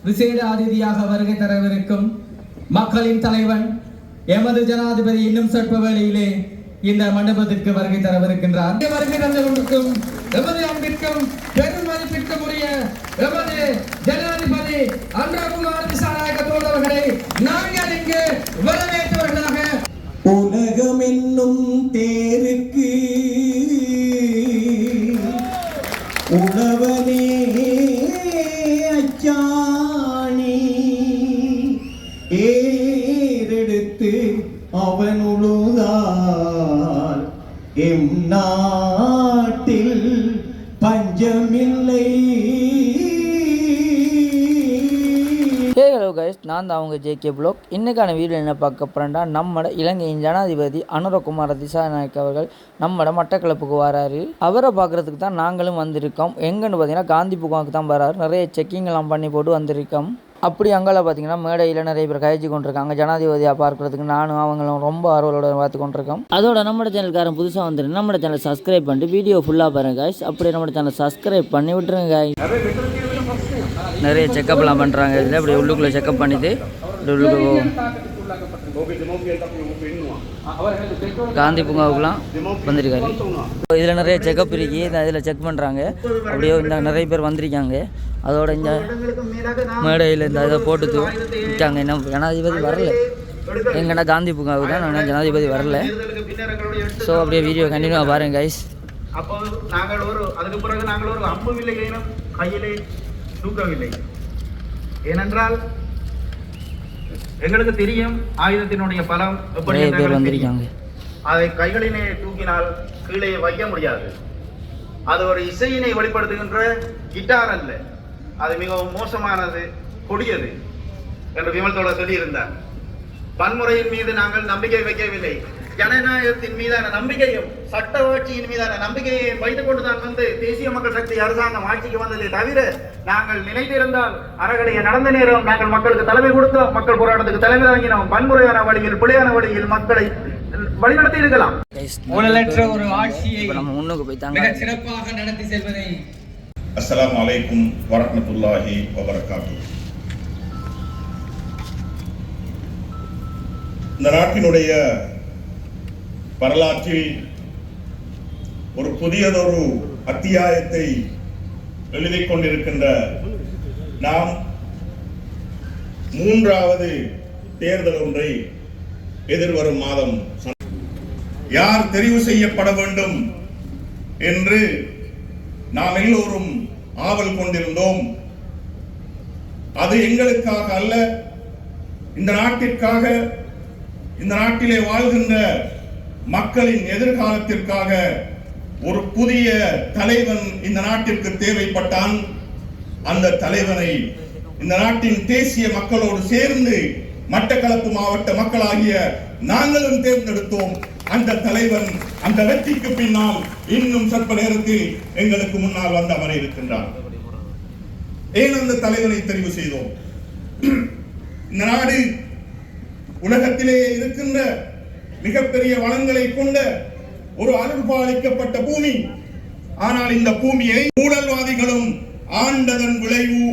விசேட அதிதியாக வருகை தரவிருக்கும் மக்களின் தலைவன் எமது ஜனாதிபதி இன்னும் சற்று வேளையிலே இந்த மண்டபத்திற்கு வருகை தரவிருக்கின்றார். வருகை தந்து கொண்டிருக்கும் எமது அன்பிற்கும் பெரும் மதிப்பிற்கும் உரிய எமது ஜனாதிபதி அன்றாகுமார் திசாநாயக்க தோழர்களை நாங்கள் இங்கு வரவேற்றவர்களாக உலகம் என்னும் தேருக்கு உழவனே அச்சாணி ஏறெடுத்து அவன் உழுதால் எம் நாட்டில் பஞ்சமில்லை. ஹலோ கைஸ், நான் தான் அவங்க ஜேகே ப்ளாக். இன்றைக்கான வீடியோ என்ன பார்க்க போகிறேன்டா, நம்மட இலங்கையின் ஜனாதிபதி அனுரகுமார திசாநாயக்க அவர்கள் நம்மட மட்டக்களப்புக்கு வராரு. அவரை பார்க்குறதுக்கு தான் நாங்களும் வந்திருக்கோம். எங்கன்னு பார்த்தீங்கன்னா காந்தி பூங்காவுக்கு தான் வராரு. நிறைய செக்கிங்லாம் பண்ணி போட்டு வந்திருக்கோம். அப்படி அங்கே பார்த்தீங்கன்னா மேடையில் நிறைய பேர் கழிச்சு கொண்டிருக்காங்க. ஜனாதிபதியாக பார்க்குறதுக்கு நானும் அவங்களும் ரொம்ப ஆர்வலோட பார்த்து கொண்டிருக்கோம். அதோட நம்ம சேனல்காரன் புதுசாக வந்துருக்கு. நம்ம சேனலை சப்ஸ்கிரைப் பண்ணிட்டு வீடியோ ஃபுல்லாக பாருங்க கைஸ். அப்படியே நம்ம சேனலை சப்ஸ்கிரைப் பண்ணி விட்டுருங்க கைஸ். நிறைய செக்கப்லாம் பண்ணுறாங்க. இதில் இப்படி உள்ளுக்குள்ளே செக்கப் பண்ணிவிட்டு உள்ளுக்குள்ளே காந்தி பூங்காவுக்குலாம் வந்திருக்காரு. இதில் நிறைய செக்கப் இருக்கு. இதில் செக் பண்ணுறாங்க. அப்படியே இந்த நிறைய பேர் வந்திருக்காங்க. அதோட இந்த மேடையில் இந்த இதை போட்டு விட்டாங்க. என்ன ஜனாதிபதி வரல, எங்கன்னா காந்தி பூங்காவுக்கு தான் நான் ஜனாதிபதி வரல. ஸோ அப்படியே வீடியோ கண்டினியூவாக பாருங்க கைஸ். அப்போ அதுக்கு பிறகு நாங்கள் ஒரு அம்புவில்லை கையிலே தூக்கவில்லை. ஏனென்றால் எங்களுக்கு தெரியும் ஆயுதத்தினுடைய பலம் எப்படி வந்திருக்காங்க. அதை கைகளினை தூக்கினால் கீழே வைக்க முடியாது. அது ஒரு இசையினை வெளிப்படுத்துகின்ற கிட்டார் அல்ல, அது மிகவும் மோசமானது, கொடியது என்று விமல் தோழர் சொல்லியிருந்தார். வன்முறையின் மீது நாங்கள் நம்பிக்கை வைக்கவில்லை. ஜனநாயகத்தின் மீதான நம்பிக்கையும் சட்ட ஆட்சியின் மீதான நம்பிக்கையையும் வைத்துக் கொண்டுதான் தேசிய மக்கள் சக்தி அரசாங்கம் ஆட்சிக்கு வந்ததை தவிர நாங்கள் நினைத்திருந்தால் அறகடைய நடந்த நேரம் நாங்கள் மக்களுக்கு தலைமை கொடுத்தோம். மக்கள் போராட்டத்துக்கு தலைமை தாங்கினோம். வன்முறையான வழியில் பிழையான வழியில் மக்களை வழிநடத்தி இருக்கலாம். ஊழலற்ற ஒரு ஆட்சியை மிக சிறப்பாக நடத்தி செல்வதை. அஸ்ஸலாமு அலைக்கும் வரஹ்மத்துல்லாஹி வபரகாத்துஹு. இந்த நாட்டினுடைய வரலாற்றில் ஒரு புதியதொரு அத்தியாயத்தை எழுதிக் கொண்டிருக்கின்ற நாம் மூன்றாவது தேர்தல் ஒன்றை எதிர்வரும் மாதம் யார் தெரிவு செய்யப்பட வேண்டும் என்று நாம் எல்லோரும் ஆவல் கொண்டிருந்தோம். அது எங்களுக்காக அல்ல, இந்த நாட்டிற்காக, இந்த நாட்டிலே வாழ்கின்ற மக்களின் எதிர்காலத்திற்காக ஒரு புதிய தலைவன் இந்த நாட்டிற்கு தேவைப்பட்டான். அந்த தலைவனை இந்த நாட்டின் தேசிய மக்களோடு சேர்ந்து மட்டக்களப்பு மாவட்ட மக்களாகிய நாங்களும் தேர்ந்தெடுத்தோம். அந்த தலைவன் அந்த வெற்றிக்கு பின்னால் இன்னும் சற்ற நேரத்தில் எங்களுக்கு முன்னால் வந்து அமர இருக்கின்றார். ஏன் அந்த தலைவனை தெரிவு செய்தோம்? இந்த நாடு உலகத்திலே இருக்கின்ற மிகப்பெரிய வளங்களை கொண்ட ஒரு அருள்பாலிக்கப்பட்ட பூமி. ஆனால் இந்த பூமியை ஊழல்வாதிகளும் ஆண்டதன் விளைவு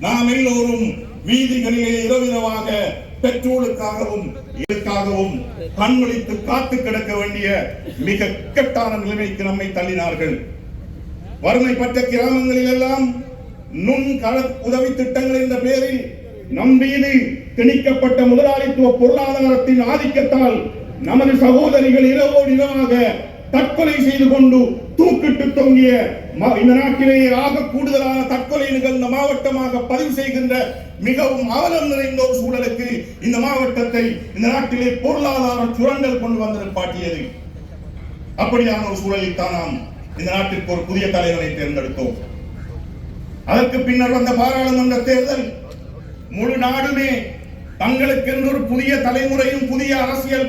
நாம் எல்லோரும் வீதிகளிலே இரவிரவாக பெட்ரோலுக்காகவும் இதற்காகவும் கண்விழித்து காத்து கிடக்க வேண்டிய மிக இக்கட்டான நிலைமைக்கு நம்மை தள்ளினார்கள். வறுமைப்பட்ட கிராமங்களில் எல்லாம் நுண் உதவி திட்டங்கள் என்ற பெயரில் நம் மீது திணிக்கப்பட்ட முதலாளித்துவ பொருளாதாரத்தின் ஆதிக்கத்தால் நமது சகோதரிகள் இரவோடு இரவாக தற்கொலை செய்து கொண்டு தூக்கிட்டு தொங்கிய இந்த நாட்டிலேயே ஆக கூடுதலான தற்கொலை நிகழ்ந்த மாவட்டமாக பதிவு செய்கின்ற மிகவும் அவலம் நிறைந்த ஒரு சூழலுக்கு இந்த மாவட்டத்தை இந்த நாட்டிலே பொருளாதார சுரண்டல் கொண்டு வந்து பாட்டியது. அப்படியான ஒரு சூழலில் தான் நாம் இந்த நாட்டிற்கு ஒரு புதிய தலைவனை தேர்ந்தெடுத்தோம். அதற்கு பின்னர் வந்த பாராளுமன்ற தேர்தல் முழு நாடுமே தங்களுக்கென்று ஒரு புதிய தலைமுறையும் புதிய அரசியல்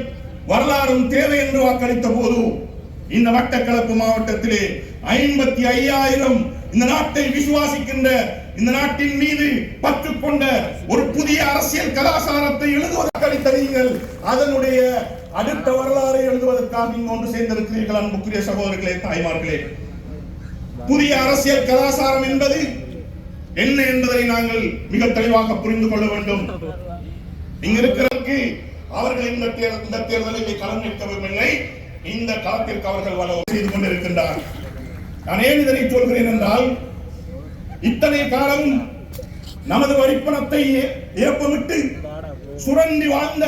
வரலாறும் தேவை என்று வாக்களித்த போது இந்த மட்டக்களப்பு மாவட்டத்திலே 55,000 இந்த நாட்டை விசுவாசிக்கின்ற, இந்த நாட்டின் மீது பற்று கொண்ட ஒரு புதிய அரசியல் கலாச்சாரத்தை எழுதுவதற்களித்த நீங்கள் அதனுடைய அடுத்த வரலாறை எழுதுவதற்காக இங்கு ஒன்று சேர்ந்திருக்கிறீர்கள். அன்புக்குரிய சகோதரர்களே, தாய்மார்களே, புதிய அரசியல் கலாச்சாரம் என்பது என்ன என்பதை நாங்கள் மிக தெளிவாக புரிந்து கொள்ள வேண்டும். இங்கிருக்கிறதற்கு அவர்கள் இந்த தேர்தலில் களம் நிற்கவில்லை. இந்த களத்திற்கு அவர்கள் வள செய்து கொண்டிருக்கின்றார். நான் ஏன் இதனை சொல்கிறேன் என்றால், இத்தனை காலம் நமது வரிப்பணத்தை ஏப்பமிட்டு சுரண்டி வாழ்ந்த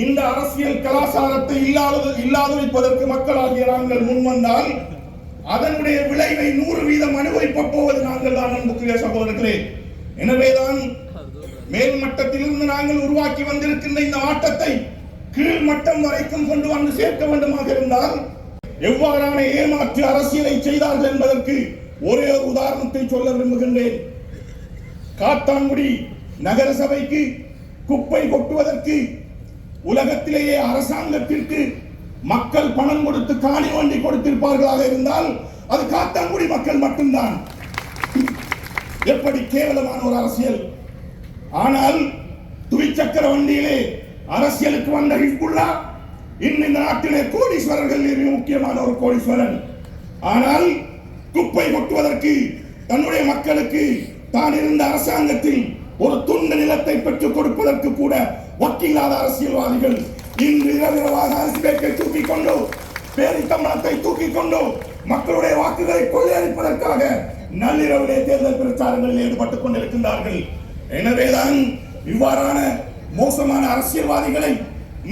இந்த அரசியல் கலாச்சாரத்தை இல்லாதொழிப்பதற்கு மக்களாகிய நாங்கள் முன்வந்தால் அதனுடைய விளைவை 100% அனுபவிப்ப போவது நாங்கள் தான் அன்புக்குரிய சகோதரர்களே. எனவேதான் மேல் மட்டத்திலிருந்து நாங்கள் உருவாக்கி வந்திருக்கின்ற இந்த ஆட்டத்தை கீழ் மட்டம் வரைக்கும் கொண்டு வந்து சேர்க்க வேண்டுமாக இருந்தால் எவ்வாறான ஏமாற்று அரசியலை செய்தார்கள் என்பதற்கு ஒரே ஒரு உதாரணத்தை சொல்ல விரும்புகின்றேன். காத்தான்குடி நகர சபைக்கு குப்பை கொட்டுவதற்கு உலகத்திலேயே அரசாங்கத்திற்கு மக்கள் பணம் கொடுத்து காணி வண்டி கொடுத்திருப்பார்களாக இருந்தால் அது காத்தான்குடி மக்கள் மட்டும்தான். எப்படி கேவலமான ஒரு அரசியல்! ஆனால் துவிச்சக்கர வண்டியிலே அரசியலுக்கு வந்த ஹிஸ்புல்லா இந்த நாட்டிலே கோடீஸ்வரர்கள் மிக முக்கியமான ஒரு கோடீஸ்வரன். ஆனால் குப்பை கொட்டுவதற்கு தன்னுடைய மக்களுக்கு தான் இருந்த அரசாங்கத்தில் ஒரு துண்டு நிலத்தை பெற்றுக் கொடுப்பதற்கு கூட வக்கில்லாத அரசியல்வாதிகள் இன்று இரவிரவாக அரசியலை தூக்கிக் கொண்டு பேரித்தம்பளத்தை தூக்கிக் கொண்டு மக்களுடைய வாக்குகளை கொள்ளையடிப்பதற்காக நள்ளிரவிலே தேர்தல் பிரச்சாரங்களில் ஈடுபட்டுக் கொண்டிருக்கின்றார்கள். எனவேதான் இவ்வாறான மோசமான அரசியல்வாதிகளை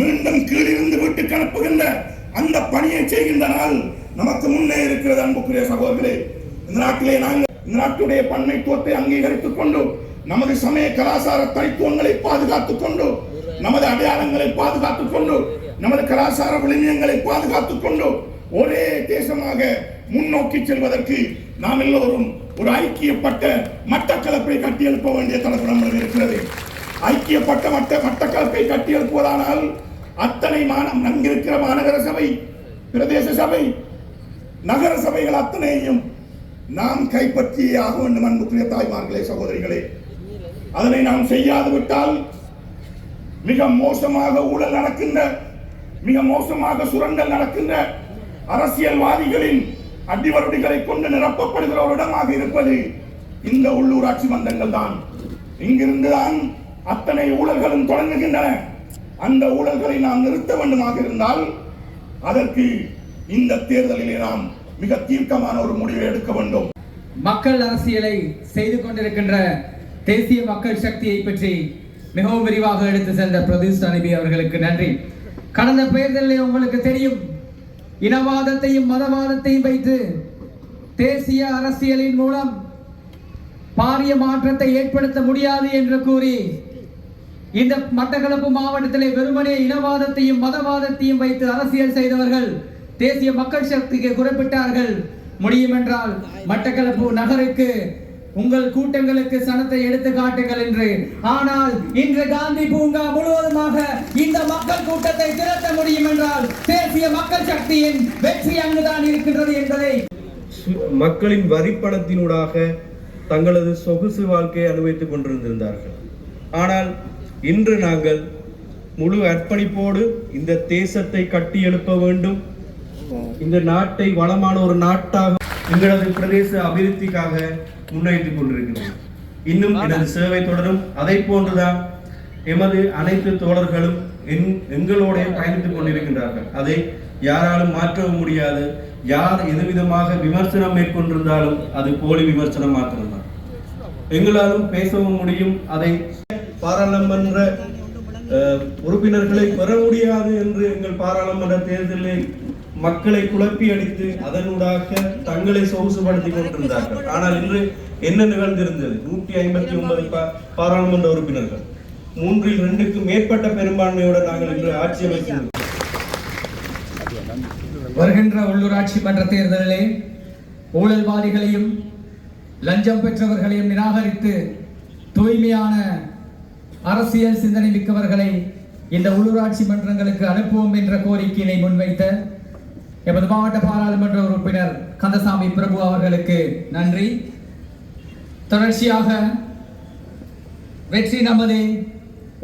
மீண்டும் கீழிருந்து வீட்டுக்கு அனுப்புகின்ற அந்த பணியை செய்கின்ற நாள் நமக்கு முன்னே இருக்கிறது. அன்புக்குரிய சகோதரர்களே, இந்த நாட்டிலே நாங்கள் இந்த நாட்டுடைய பன்மைத்துவத்தை அங்கீகரித்துக் கொண்டு நமது சமய கலாச்சார தனித்துவங்களை பாதுகாத்துக் கொண்டு நமது அடையாளங்களை பாதுகாத்துக் கொண்டு நமது கலாச்சார விழுமியங்களை பாதுகாத்துக் கொண்டு ஒரே தேசமாக முன்னோக்கி செல்வதற்கு நாம் எல்லோரும் ஒரு ஐக்கியப்பட்ட மட்டக்களப்பை கட்டியெழுப்ப வேண்டிய தளப்படம் இருக்கிறது. ஐக்கியப்பட்ட மட்டக்களப்பை கட்டியெழுப்புவதானால் அத்தனை அங்கிருக்கிற மாநகர சபை, பிரதேச சபை, நகர சபைகள் அத்தனையும் நாம் கைப்பற்றியே ஆக வேண்டும். அன்புக்குரிய தாய்மார்களே, சகோதரிகளே, அதனை நாம் செய்யாது விட்டால் மிக மோசமாக ஊழல் நடக்கின்ற, மிக மோசமாக சுரண்டல் நடக்கின்ற அரசியல்வாதிகளின் அடிவருடிகளை கொண்டு நிரப்பப்படுகிற ஒரு இடமாக இருப்பது இந்த உள்ளூராட்சி மன்றங்கள் தான். இங்கிருந்துதான் அத்தனை ஊழல்களும் தொடங்குகின்றன. அந்த ஊழல்களை நாம் நிறுத்த வேண்டுமாக இருந்தால் அதற்கு இந்த தேர்தலிலே நாம் மிக தீர்க்கமான ஒரு முடிவை எடுக்க வேண்டும். மக்கள் அரசியலை செய்து கொண்டிருக்கின்ற தேசிய மக்கள் சக்தியை பற்றி மிகவும் விரிவாக எடுத்து சென்ற பிரதீஷ் அனிபி அவர்களுக்கு நன்றி. கடந்த தேர்தலில் உங்களுக்கு தெரியும், இனவாதத்தையும் மதவாதத்தையும் வைத்து தேசிய அரசியலின் மூலம் பாரிய மாற்றத்தை ஏற்படுத்த முடியாது என்று கூறி இந்த மட்டக்களப்பு மாவட்டத்திலே வெறுமனே இனவாதத்தையும் மதவாதத்தையும் வைத்து அரசியல் செய்தவர்கள் தேசிய மக்கள் சக்திக்கு குறிப்பிட்டார்கள். முடியும் என்றால் மட்டக்களப்பு நகருக்கு உங்கள் கூட்டங்களுக்கு சனத்தை எடுத்து காட்டுங்கள் என்று. ஆனால் இன்று காந்தி பூங்கா முழுவதுமாக இந்த மக்கள் கூட்டத்தை திரட்ட முடியும் என்றால் தேசிய மக்கள் சக்தியின் வெற்றி அங்குதான் இருக்கின்றது என்பதை மக்களின் வரிப்பணத்தினூடாக தங்களது சொகுசு வாழ்க்கையை அனுபவித்துக் கொண்டிருந்தார்கள். ஆனால் இன்று நாங்கள் முழு அர்ப்பணிப்போடு இந்த தேசத்தை கட்டி எழுப்ப வேண்டும், இந்த நாட்டை வளமான ஒரு நாட்டாக எங்களது பிரதேச அபிவிருத்திக்காக முன்னெடுத்துக் கொண்டிருக்கிறோம். இன்னும் எனது சேவை தொடரும். அதை போன்றுதான் எமது அனைத்து தோழர்களும் எங்களோட பயணித்துக் கொண்டிருக்கின்றார்கள். அதை யாராலும் மாற்றவும் முடியாது. யார் எதுவிதமாக விமர்சனம் மேற்கொண்டிருந்தாலும் அது போலி விமர்சனம் மாத்திரம்தான். எங்களாலும் பேசவும் முடியும். அதை பாராளுமன்ற உறுப்பினர்களை பெற முடியாது என்று எங்கள் பாராளுமன்ற தேர்தலில் மக்களை குழப்பி அடித்து அதனூடாக தங்களை சொகுசுபடுத்திக் கொண்டிருந்தார்கள். ஆனால் இன்று என்ன நிகழ்ந்திருந்தது? 159 பாராளுமன்ற உறுப்பினர்கள், 3/2க்கு மேற்பட்ட பெரும்பான்மையோடு நாங்கள் இன்று ஆட்சி அமைக்கிறோம். வருகின்ற உள்ளூராட்சி மன்ற தேர்தலிலே ஊழல்வாதிகளையும் லஞ்சம் பெற்றவர்களையும் நிராகரித்து தூய்மையான அரசியல் சிந்தனை மிக்கவர்களை இந்த உள்ளூராட்சி மன்றங்களுக்கு அனுப்புவோம் என்ற கோரிக்கையை முன்வைத்த எமது மாவட்ட பாராளுமன்ற உறுப்பினர் கந்தசாமி பிரபு அவர்களுக்கு நன்றி. தொடர்ச்சியாக வெற்றி நமது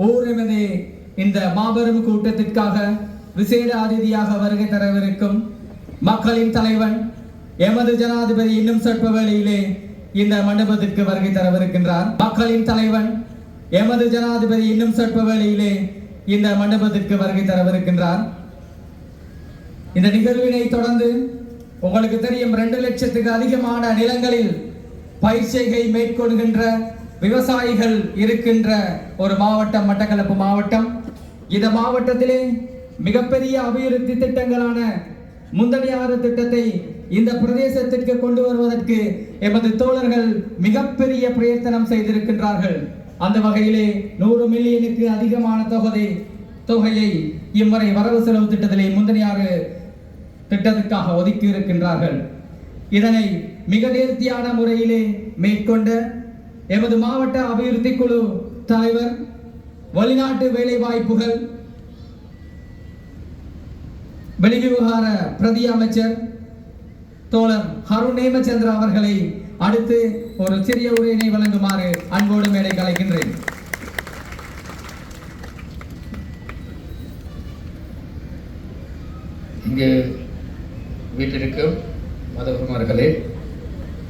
ஊர் எமது இந்த மாபெரும் கூட்டத்திற்காக விசேட அதிதியாக வருகை தரவிருக்கும் மக்களின் தலைவன் எமது ஜனாதிபதி இன்னும் சற்று வேளையிலே இந்த மண்டபத்திற்கு வருகை தரவிருக்கின்றார். மக்களின் தலைவன் எமது ஜனாதிபதி இன்னும் சற்ற வேளையிலே இந்த மண்டபத்திற்கு வருகை தரவிருக்கின்றார். இந்த நிகழ்வினை தொடர்ந்து உங்களுக்கு தெரியும் 2 லட்சத்துக்கு அதிகமான நிலங்களில் பயிர் செய்கை மேற்கொள்கின்ற விவசாயிகள் இருக்கின்ற ஒரு மாவட்டம் மட்டக்களப்பு மாவட்டம். இந்த மாவட்டத்திலே மிகப்பெரிய அபிவிருத்தி திட்டங்களான முந்தனையாறு திட்டத்தை இந்த பிரதேசத்திற்கு கொண்டு வருவதற்கு எமது தோழர்கள் மிகப்பெரிய பிரயத்தனம் செய்திருக்கின்றார்கள். அந்த வகையிலே 100 மில்லியனுக்கு அதிகமான தொகையை இம்முறை வரவு செலவு திட்டத்திலே முந்தனையாறு திட்டத்திற்காக ஒதுக்கி இருக்கின்றார்கள். இதனை மிக நேர்த்தியான முறையிலே மேற்கொண்ட எமது மாவட்ட அபிவிருத்தி குழு தலைவர், வெளிநாட்டு வேலைவாய்ப்புகள் வெளிவிவகார பிரதி அமைச்சர் தோழர் ஹருண் ஹேமச்சந்திர அவர்களை அடுத்து ஒரு சிறிய உரையினை வழங்குமாறு அன்போடு மேடை கலைக்கின்றேன். இங்கு வீட்டிற்கும் மதகுமார்களே,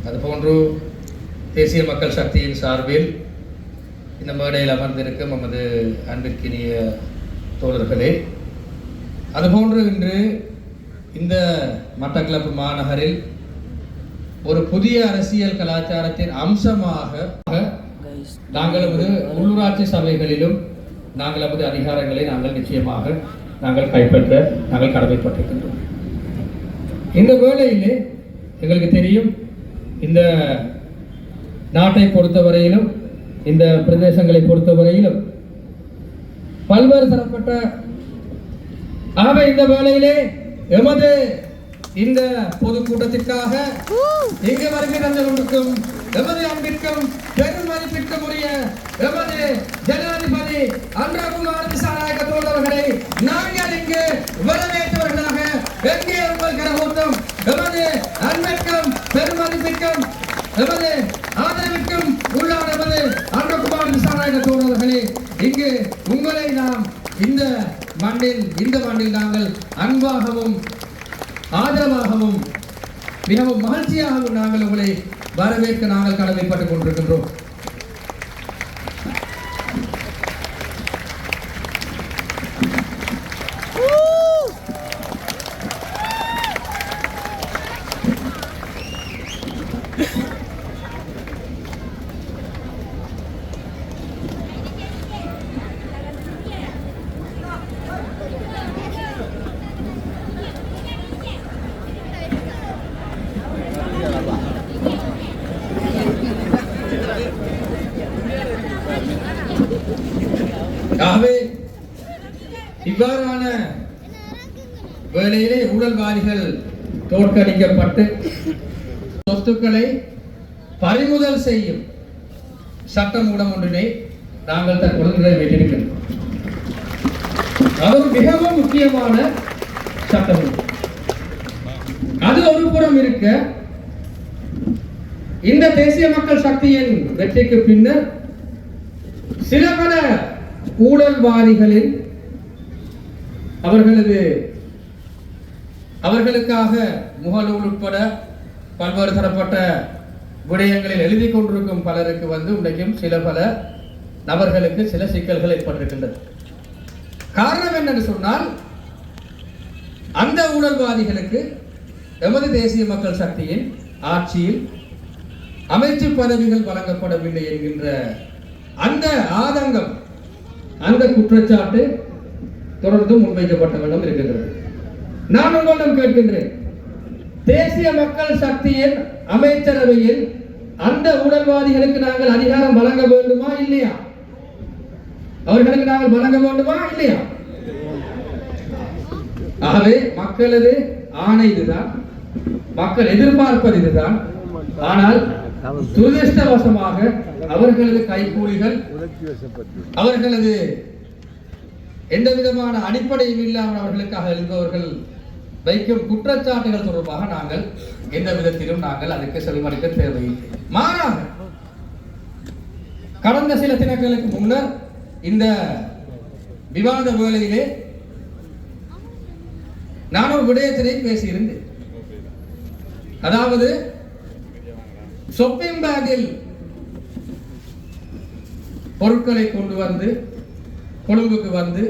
அதுபோன்று தேசிய மக்கள் சக்தியின் சார்பில் இந்த மேடையில் அமர்ந்திருக்கும் நமது அன்பிற்கினிய தோழர்களே, அதுபோன்று இன்று இந்த மட்டக்களப்பு மாநகரில் ஒரு புதிய அரசியல் கலாச்சாரத்தின் அம்சமாக நாங்கள் நமது உள்ளூராட்சி சபைகளிலும் நாங்கள் நமது அதிகாரங்களை நிச்சயமாக கைப்பற்ற நாங்கள் கடமைப்பட்டிருக்கின்றோம். இந்த வேளையிலே எங்களுக்கு தெரியும், இந்த நாட்டை பொறுத்தவரையிலும் இந்த பிரதேசங்களை பொறுத்தவரையிலும் பல்வேறு தரப்பட்ட இந்த வேளையிலே எமது இந்த பொதுக்கூட்டத்திற்காக இங்கு வருகை தந்து கொண்டிருக்கும் எமது அன்பிற்கும் பெரும் மதிப்பிற்கும் உரிய எமது ஜனாதிபதி அனுரகுமார் திசாநாயக்க தோழர்களை நாங்கள் இங்கு வரவேற்றவர்களாக எங்கே உங்கள் கரகூட்டம் எமது அன்பிற்கும் பெரும் மதிப்பிற்கும் எமது ஆதரவிற்கும் உள்ளான எமது அனுரகுமார் திசாநாயக்க தோழர்களே, இங்கு உங்களை நாம் இந்த மண்ணில் நாங்கள் அன்பாகவும் ஆதரவாகவும் மிகவும் மகிழ்ச்சியாகவும் நாங்கள் உங்களை வரவேற்க நாங்கள் கடமைப்பட்டுக் கொண்டிருக்கின்றோம். ஆகவே இவ்வாறான வேளையிலே ஊழல்வாதிகள் தோற்கடிக்கப்பட்டு சொத்துக்களை பறிமுதல் செய்யும் சட்டமூலம் ஒன்றினை நாங்கள் தற்பொழுது நிறைவேற்றிருக்கின்றோம். அது மிகவும் முக்கியமான சட்டமூலம். அது ஒரு புறம் இருக்க, இந்த தேசிய மக்கள் சக்தியின் வெற்றிக்கு பின்னர் சில பல ஊழல்வாதிகளின் அவர்களுக்காக முகநூல் உட்பட பல்வேறு தரப்பட்ட விடயங்களில் எழுதி கொண்டிருக்கும் பலருக்கு இன்றைக்கும் சில பல நபர்களுக்கு சில சிக்கல்கள் ஏற்பட்டிருக்கின்றது. காரணம் என்னென்று சொன்னால், அந்த ஊழல்வாதிகளுக்கு எமது தேசிய மக்கள் சக்தியின் ஆட்சியில் அமைச்சு பதவிகள் வழங்கப்படவில்லை என்கின்ற அந்த ஆதங்கம், அந்த குற்றச்சாட்டு தொடர்ந்து முன்வைக்கப்பட்ட வண்ணம் இருக்கின்றது. நான் உங்களிடம் கேட்கின்றேன், தேசிய மக்கள் சக்தியின் அமைச்சரவையில் அந்த ஊழல்வாதிகளுக்கு நாங்கள் அதிகாரம் வழங்க வேண்டுமா இல்லையா? அவர்களுக்கு நாங்கள் வழங்க வேண்டுமா இல்லையா? ஆகவே மக்களது ஆணை இதுதான், மக்கள் எதிர்பார்ப்பது இதுதான். ஆனால் துரதிர்ஷ்டவசமாக அவர்களது கைகூலிகள், அவர்களது எந்த விதமான அடிப்படையும் இல்லாமல் அவர்களுக்காக எழுந்தவர்கள் வைக்கும் குற்றச்சாட்டுகள் தொடர்பாக நாங்கள் எந்த விதத்திலும் அதுக்கு செவிமடுக்க தேவையில்லை. மாறாக கடந்த சில தினங்களுக்கு முன்னர் இந்த விவாத வேளையிலே நான் ஒரு விடயத்தினை பேசியிருந்தேன். அதாவது ஷாப்பிங் பேக்கில் பொருட்களை கொண்டு வந்து கொழும்புக்கு வந்து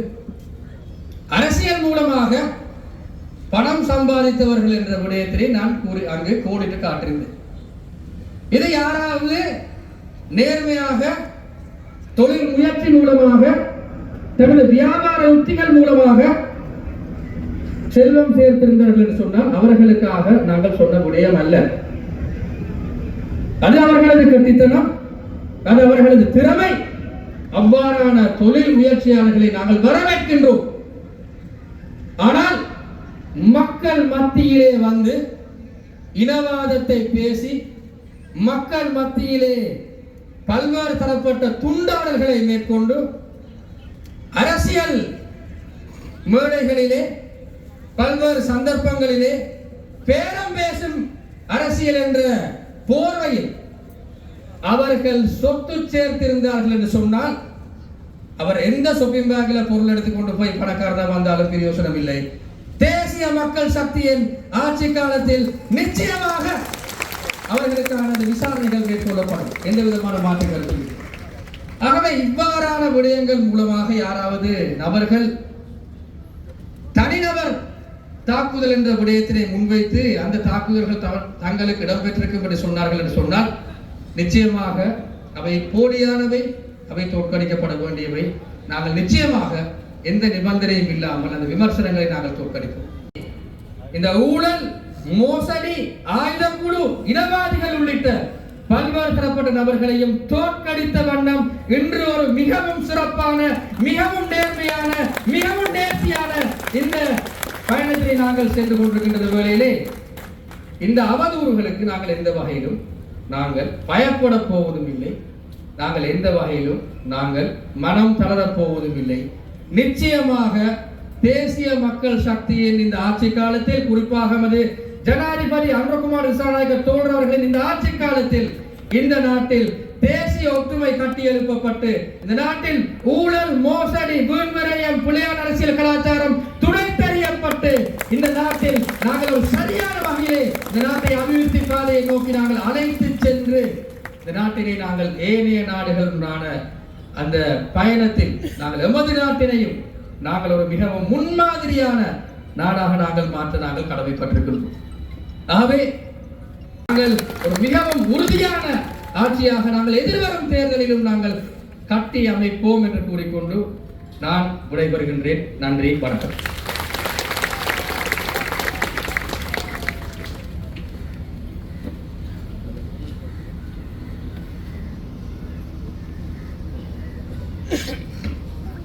அரசியல் மூலமாக பணம் சம்பாதித்தவர்கள் என்ற விடயத்திலே நான் அங்கு கோடிட்டு காட்டிருந்தேன். இதை யாராவது நேர்மையாக தொழில் முயற்சி மூலமாக தனது வியாபார உத்திகள் மூலமாக செல்வம் சேர்த்திருந்தார்கள் என்று சொன்னால் அவர்களுக்காக நாங்கள் சொன்ன விடயம் அல்ல. அது அவர்களது கட்டித்தனம், அது அவர்களது திறமை. அவ்வாறான தொழில் முயற்சியாளர்களை நாங்கள் வரவேற்கின்றோம். ஆனால் மக்கள் மத்தியிலே வந்து இனவாதத்தை பேசி மக்கள் மத்தியிலே பல்வேறு தரப்பட்ட துண்டாடல்களை மேற்கொண்டு அரசியல் மேடைகளிலே பல்வேறு சந்தர்ப்பங்களிலே பேரம் பேசும் அரசியல் என்ற போர்வையில் அவர்கள் சொத்து சேர்த்திருந்தார்கள் என்று சொன்னால் அவர் எந்த ஷாப்பிங் பேக்கில் பொருள் எடுத்துக்கொண்டு போய் பணக்காரனாக வந்தாலும் பிரயோசனம் இல்லை. தேசிய மக்கள் சக்தியின் ஆட்சி காலத்தில் நிச்சயமாக அவர்களுக்கான விசாரணைகள் மேற்கொள்ளப்படும், எந்த விதமான மாற்றங்கள் இல்லை. ஆகவே இவ்வாறான விடயங்கள் மூலமாக யாராவது நபர்கள் தனிநபர் தாக்குதல் என்ற விடயத்தினை முன்வைத்து அந்த தாக்குதல்கள் தங்களுக்கு இடம்பெற்றிருக்கும் என்று சொன்னார்கள் என்று சொன்னால் நிச்சயமாக அவை போலியானவை, அவை தோற்கடிக்கப்பட வேண்டியவை. நாங்கள் நிச்சயமாக எந்த நிபந்தனையும் இல்லாமல் அந்த விமர்சனங்களை நாங்கள் தோற்கடிப்போம். இந்த ஊழல், மோசடி, ஆயுதக்குழு, இனவாதிகள் உள்ளிட்ட பல்வேறு தரப்பட்ட நபர்களையும் தோற்கடித்த வண்ணம் இன்று ஒரு மிகவும் சிறப்பான, மிகவும் நேர்மையான, மிகவும் நேர்த்தியான இந்த பயணத்தை நாங்கள் சென்று கொண்டிருக்கின்ற வேளையிலே இந்த அவதூறுகளுக்கு நாங்கள் எந்த வகையிலும் நாங்கள் பயப்பட போவதும் இல்லை. நாங்கள் எந்த வகையிலும் நாங்கள் மனம் தளரப் போவதும் இல்லை. நிச்சயமாக தேசிய மக்கள் சக்தியின் இந்த ஆட்சி காலத்தில், குறிப்பாக ஜனாதிபதி அனுரகுமார் திசாநாயக்க தோழர் அவர்களின் இந்த ஆட்சி காலத்தில் இந்த நாட்டில் தேசிய ஒற்றுமை கட்டி எழுப்பப்பட்டு இந்த நாட்டில் ஊழல், மோசடி, வீண்விரயம், புலியான அரசியல் கலாச்சாரம் துடைத்தறியப்பட்டு இந்த நாட்டில் நாங்கள் ஒரு சரியான வகையிலே இந்த நாட்டை அபிவிருத்தி பாதையை நோக்கி நாங்கள் அழைத்து சென்று இந்த நாட்டினை நாங்கள் ஏனைய நாடுகளுடனான அந்த பயணத்தில் நாங்கள் எமது நாட்டினையும் நாங்கள் ஒரு மிகவும் முன்மாதிரியான நாடாக நாங்கள் மாற்ற நாங்கள் கடமைப்பட்டிருக்கிறோம். ஆகவே நாங்கள் ஒரு மிகவும் உறுதியான ஆட்சியாக நாங்கள் எதிர்வரும் தேர்தலிலும் நாங்கள் கட்டி அமைப்போம் என்று கூறிக்கொண்டு நான் விடைபெறுகின்றேன். நன்றி, வணக்கம்.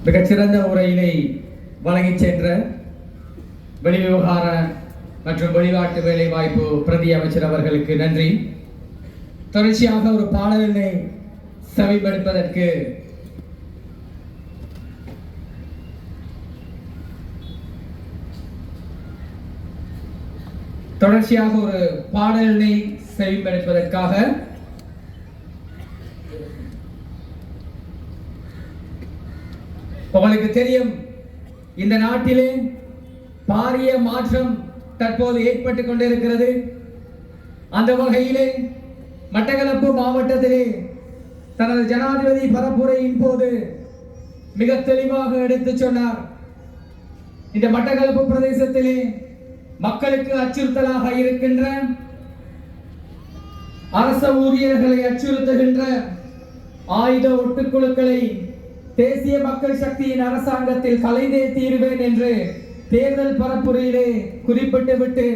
மிகச்சிறந்த உரையினை வழங்கிச் சென்ற வெளிவிவகார மற்றும் வெளிநாட்டு வேலைவாய்ப்பு பிரதி அமைச்சர் அவர்களுக்கு நன்றி. தொடர்ச்சியாக ஒரு பாடலினை செவிமடுப்பதற்கு உங்களுக்கு தெரியும், இந்த நாட்டிலே பாரிய மாற்றம் தற்போது ஏற்பட்டுக் கொண்டிருக்கிறது. அந்த வகையிலே மட்டக்களப்பு மாவட்டத்திலே தனது ஜனாதிபதி பரப்புரையின் போது மிக தெளிவாக எடுத்துச் சொன்னார். இந்த மட்டக்களப்பு பிரதேசத்திலே மக்களுக்கு அச்சுறுத்தலாக இருக்கின்ற, அரச ஊழியர்களை அச்சுறுத்துகின்ற ஆயுத ஒட்டுக்குழுக்களை தேசிய மக்கள் சக்தியின் அரசாங்கத்தில் கலைந்தே தீருவேன் என்று தேர்தல் பரப்புரையிலே குறிப்பிட்டுவிட்டு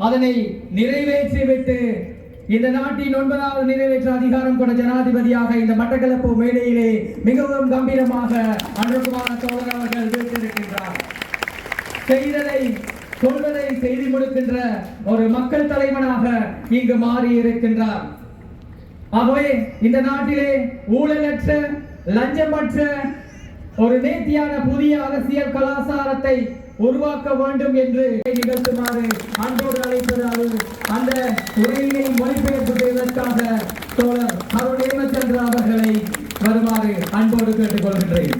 அதனை நிறைவேற்றிவிட்டு இந்த நாட்டின் 9வது நிறைவேற்ற அதிகாரம் கொண்ட ஜனாதிபதியாக இந்த மட்டக்களப்பு மேடையிலே மிகவும் கம்பீரமாக அனுரகுமார தோழர் அவர்கள் வீட்டிருக்கின்றார். செய்ததை சொல்வதை செய்து முடிக்கின்ற ஒரு மக்கள் தலைவனாக இங்கு மாறி இருக்கின்றார். ஆகவே இந்த நாட்டிலே ஊழலற்ற, லஞ்சமற்ற ஒரு நேர்த்தியான புதிய அரசியல் கலாச்சாரத்தை உருவாக்க வேண்டும் என்று நிகழ்த்துமாறு அன்போடு அழைப்பது அந்த உரையினை மொழிபெயர்ப்பு செய்வதற்காக தோழர் அருண் ஹேமச்சந்திரா அவர்களை வருமாறு அன்போடு கேட்டுக்கொள்கின்றேன்.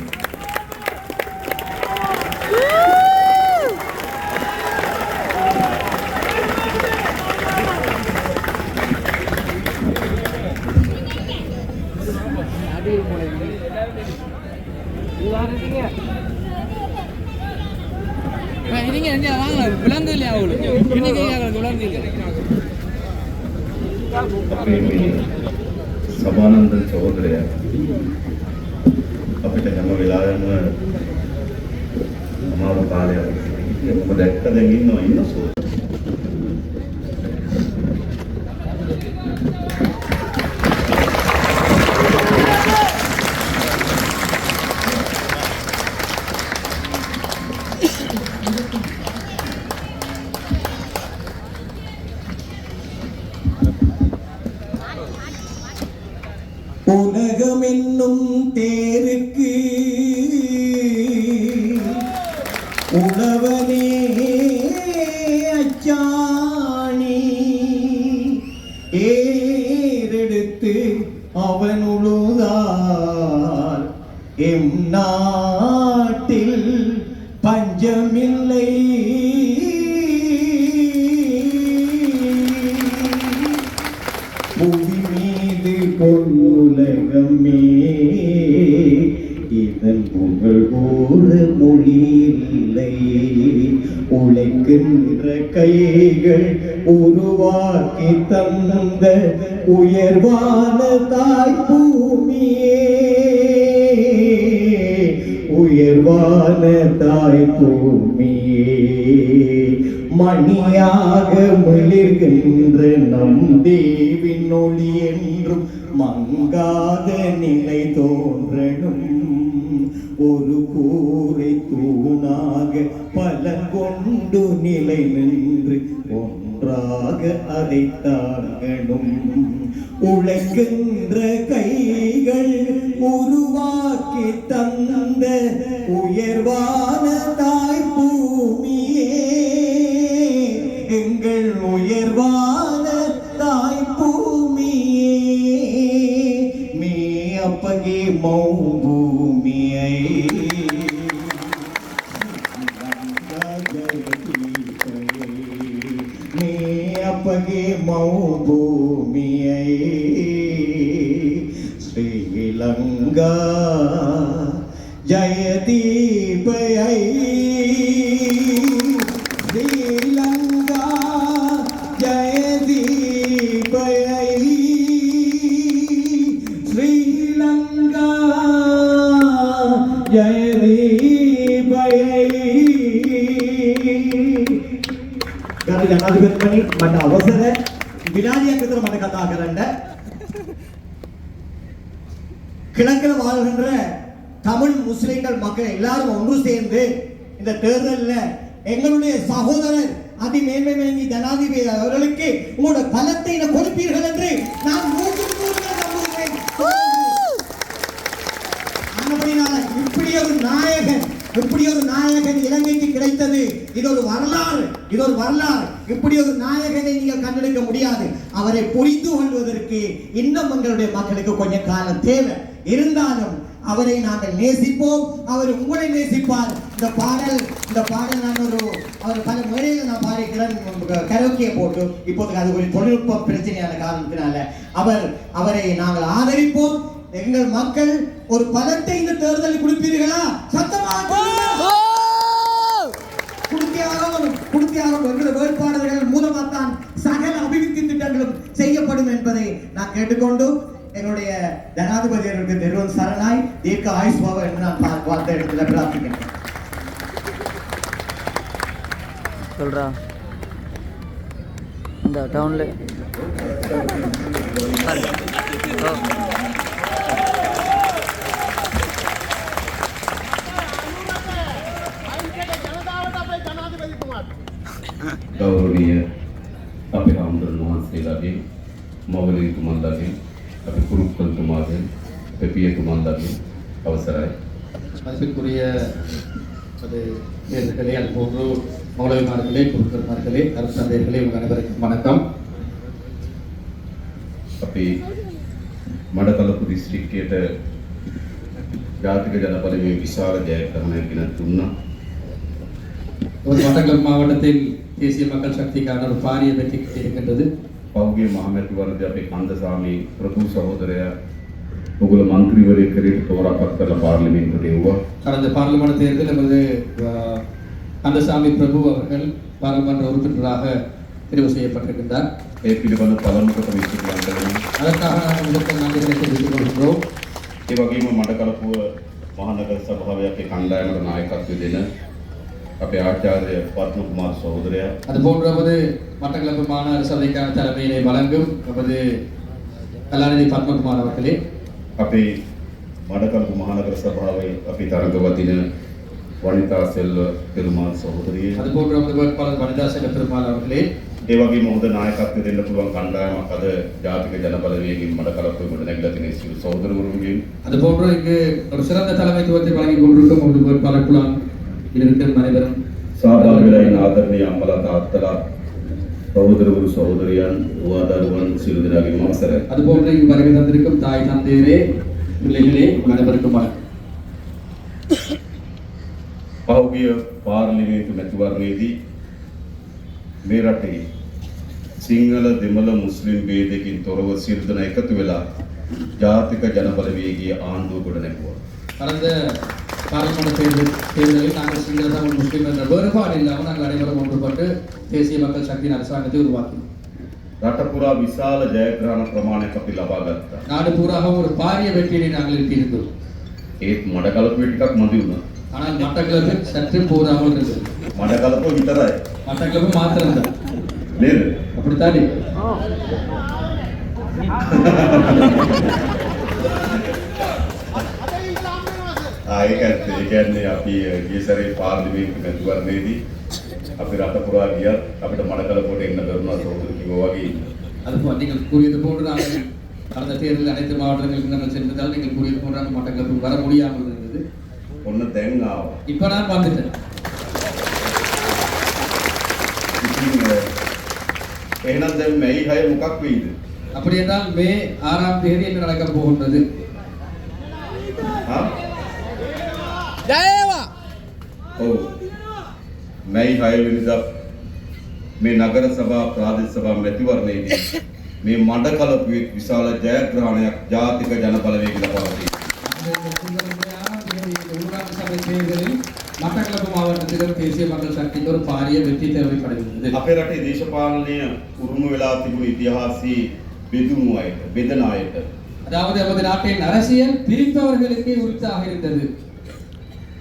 සබානන්ද සහෝදරයා අපිට හැම වෙලාවෙම අමාරු කාලයක් ඉතින් ඔබ දැක්ක දැන් ඉන්න සෝද உலகம் என்னும் தேருக்கு உழவனே அச்சாணி ஏறெடுத்து அவன் உழுதால் எம் நாட்டில் பஞ்சமில்லை புவி மீது பொன்னுலகமே இதன் புகழ் கூற மொழியில்லை உழைக்கின்ற கைகள் உருவாக்கி தந்த உயர்வான தாய் பூமியே உயர்வான தாய் பூமியே மணியாக மிளிர்கின்ற நம் தேவின் ஒளி என்றும் மங்காத நிலை தோன்றணும் ஒரு கூரை தூணாக பல கொண்டு நிலை நின்று ஒன்றாக அதை தாங்கணும் உழைக்கின்ற கைகள் உருவாக்கி தந்த உயர்வான தாய் பூமியே எங்கள் உயர்வான தாய் பூமியே மே அப்பகே மௌ பூமியை மே அப்பகே மௌ பூமியை ஸ்ரீலங்கா ஜயதீபயை श्रीलंका जयदीपयै श्रीलंका जयदीपयै ගරු ජනාධිපතිතුමනි මට අවසර විනාඩියක් විතර මට කතා කරන්න கிழக்கில் வாழ்கின்ற தமிழ் முஸ்லிம்கள் மக்கள் எல்லாரும் ஒன்று சேர்ந்து இந்த தேர்தலில் எங்களுடைய சகோதரர் அதிமேன்மை மேங்கி ஜனாதிபதி அவர்களுக்கு உங்களோட பலத்தை கொடுப்பீர்கள் என்று நான் நம்புகிறேன். இப்படி ஒரு நாயகன் இலங்கைக்கு கிடைத்தது இது ஒரு வரலாறு இப்படி ஒரு நாயகனை நீங்கள் கண்டெடுக்க முடியாது. அவரை புரிந்து கொள்வதற்கு இன்னும் எங்களுடைய மக்களுக்கு கொஞ்சம் காலம் தேவை. இருந்தாலும் அவரை நாங்கள் நேசிப்போம், அவர் உங்களை நேசிப்பார். இந்த பாடல் நான் அவர் பல முறையில் நான் பாடிக்கிறேன் கரோக்கியை போட்டு. இப்போதுக்கு அது ஒரு தொழில்நுட்ப பிரச்சனையான காரணத்தினால அவரை நாங்கள் ஆதரிப்போம். எங்கள் மக்கள் ஒரு பலத்தை இந்த தேர்தலில் கொடுப்பீர்களா? சத்தமாக குடுத்தியாகும். எங்களுடைய வேட்பாளர்கள் மூலமாகத்தான் சகல அபிவிருத்தி திட்டங்களும் செய்யப்படும் என்பதை நான் கேட்டுக்கொண்டு என்னுடைய ஜனாதிபதி அவர்களுக்கு நிறுவனம் சரணாய் தீர்க்க ஆயுஷ்பாவ என்று நான் பார்த்த இடத்துல பிரார்த்திக்கிறேன். சொல்றா இந்த டவுன்ல ගෞරවනීය අපේ හාමුදුරුවෝ වහන්සේලාගේ මවලීතුමන්ලාගේ අපේ කුරුක්කල්තුමාගේ අපේ පියතුමන්ලාගේ අවසරයි. மதிப்பிற்குரிய நேயர்களே, அதுபோன்று மௌலவிமார்களே, குருக்கள்மார்களே, அரசந்தேர்களே, உங்கள் அனைவருக்கும் வணக்கம். අපි මඩකලපු දිස්ත්‍රික්කයට ජාතික ජනපදයේ විශාල ජයග්‍රහණයක් ගෙන දුන්නා. மட்டக்களப்பு மாவட்டத்தில் தேசிய மக்கள் சக்திக்கான ஒரு பாரிய வெற்றி இருக்கின்றது. පෞගේ මහමැතිවරණදී අපේ කන්දසාමි ප්‍රභූ සහෝදරයා ඔගොල්ලෝ മന്ത്രിවරයෙක් කරේට තෝරාපත් කරලා පාර්ලිමේන්තුවට එවුවා. கடந்த பார்லிமெண்ட் தேர்தலில் நமது கந்தசாமி பிரபு அவர்கள் பாராளுமன்ற உறுப்பினராக தெரிவு செய்யப்பட்டிருக்கின்றார். ඒ පිළිබඳ පළමුවට විශ්වාස කරනවා. அதற்காக நாங்கள் முதற்கண் நன்றிகளை தெரிவித்துக் கொள்கிறோம். ඒ වගේම මඩකලපුව මහනගර සභාවේ අපේ කණ්ඩායමට නායකත්වය දෙන අපේ ආචාර්ය පත්ම කුමාර සහෝදරයා அதுபோன்று நமது மட்டக்களப்பு மாநகர சபைக்கான தலைமையினை வழங்கும் நமது கலாநிதி பத்மகுமார் அவர்களே, අපේ මඩකලපු මහනගර සභාවේ අපි තරඟවදින වනිතා සෙල්ව පෙරුමාල් සහෝදරිය அதுபோன்று நமது வேட்பாளர் வனிதா செல்ல பெருமாள் அவர்களே, ඒ වගේම හොඳ නායකත්වය දෙන්න පුළුවන් කණ්ඩායමක් අද ජාතික ජනබලවේගයෙන් මඩකලපුවේ ගොඩ නැගලා තියෙන සියලු සහෝදරවරුන්ගෙන් அதுபோன்று இங்கு ஒரு சிறந்த தலைமைத்துவத்தை வழங்கிக் கொண்டிருக்கும் ஒரு வேட்பாளர் குழாம் இருக்கும் அனைவரும் සහභාගී වෙලා ඉන්න ආදරණීය අම්මලා තාත්තලා සහෝදරවරු සහෝදරියන් උවදරුවන් සියලු දෙනාගේම අවසරයි. அதுபோன்று இங்கு வருகை தந்திருக்கும் தாய் தந்தையரே பிள்ளைகளே அனைவருக்கும் வணக்கம். පහුගිය පාර්ලිමේන්තු මැතිවරණයේදී මේ රටේ සිංහල දෙමළ මුස්ලිම් ભેදකින් තොරව සියලු දෙනා එකතු වෙලා ජාතික ජනබලවේගයේ ආණ්ඩුව ගොඩ නැගුවා. கடந்த பாராளுமன்ற தேர்தலில் நாங்கள் சிங்கள தமிழ் முஸ்லிம் என்ற வேறுபாடு இல்லாமல் நாங்கள் அனைவரும் ஒன்றுபட்டு தேசிய மக்கள் சக்தியின் அரசாங்கத்தை உருவாக்கினோம். රට පුරා විශාල ජයග්‍රහණ ප්‍රමාණයක් අපි ලබා ගත්තා. நாடு பூராக ஒரு பாரிய வெற்றியை நாங்கள் ஈட்டியிருந்தோம். ඒත් මඩකලපුවේ ටිකක් මදි වුණා. ஆனால் மட்டக்களப்பு சற்று போராமல் இருந்தது. මඩකලපුව විතරයි. மட்டக்களப்பு மாத்திரம்தான். නේද? அப்படித்தானே? ඒක ඇත්ත. ඒ කියන්නේ අපි ගිය සැරේ පාර්ලිමේන්තු මැතිවරණයේදී අපි රට පුරා ගියත් අපිට මඩකලපුවට එන්න බැරුණා සහෝදර කිව්වා වගේ. அதுபோல் நீங்கள் கூறியது போன்று நாங்கள் கடந்த தேர்தலில் அனைத்து மாவட்டங்களுக்கு நாங்கள் சென்றதால் நீங்கள் கூறியது போன்று நாங்கள் மட்டக்களப்புக்கு வர முடியாமல் இருந்தது. ඔන්න දැන් ආවා. இப்போ நான் வந்துட்டேன். එහෙනම් දැන් මේයි 6 මොකක් වෙයිද? அப்படி என்றால் மே 6ஆம் தேதி என்ன நடக்கப் போகின்றது? හා? ජයවා. ඔව්. මේයි 6 වෙනිදා මේ නගර සභා ප්‍රාදේශ සභා මැතිවරණයේදී මේ මඩකලපුවේ විශාල ජයග්‍රහණයක් ජාතික ජනබලවේගය ලබා உள்ளாட்சி சபை தேர்தலில் மட்டக்களப்பு மாவட்டத்திலும் தேசிய மக்கள் சக்திக்கு ஒரு பாரிய வெற்றி தேவைப்படுகிறது. අපේ රටේ දේශපාලනය උරුම වෙලා තිබුණු ඉතිහාසයේ බෙදුණු අයට, බෙදන අයට அதாவது நமது நாட்டின் அரசியல் பிரிப்பவர்களுக்கே உரித்தாக இருந்தது.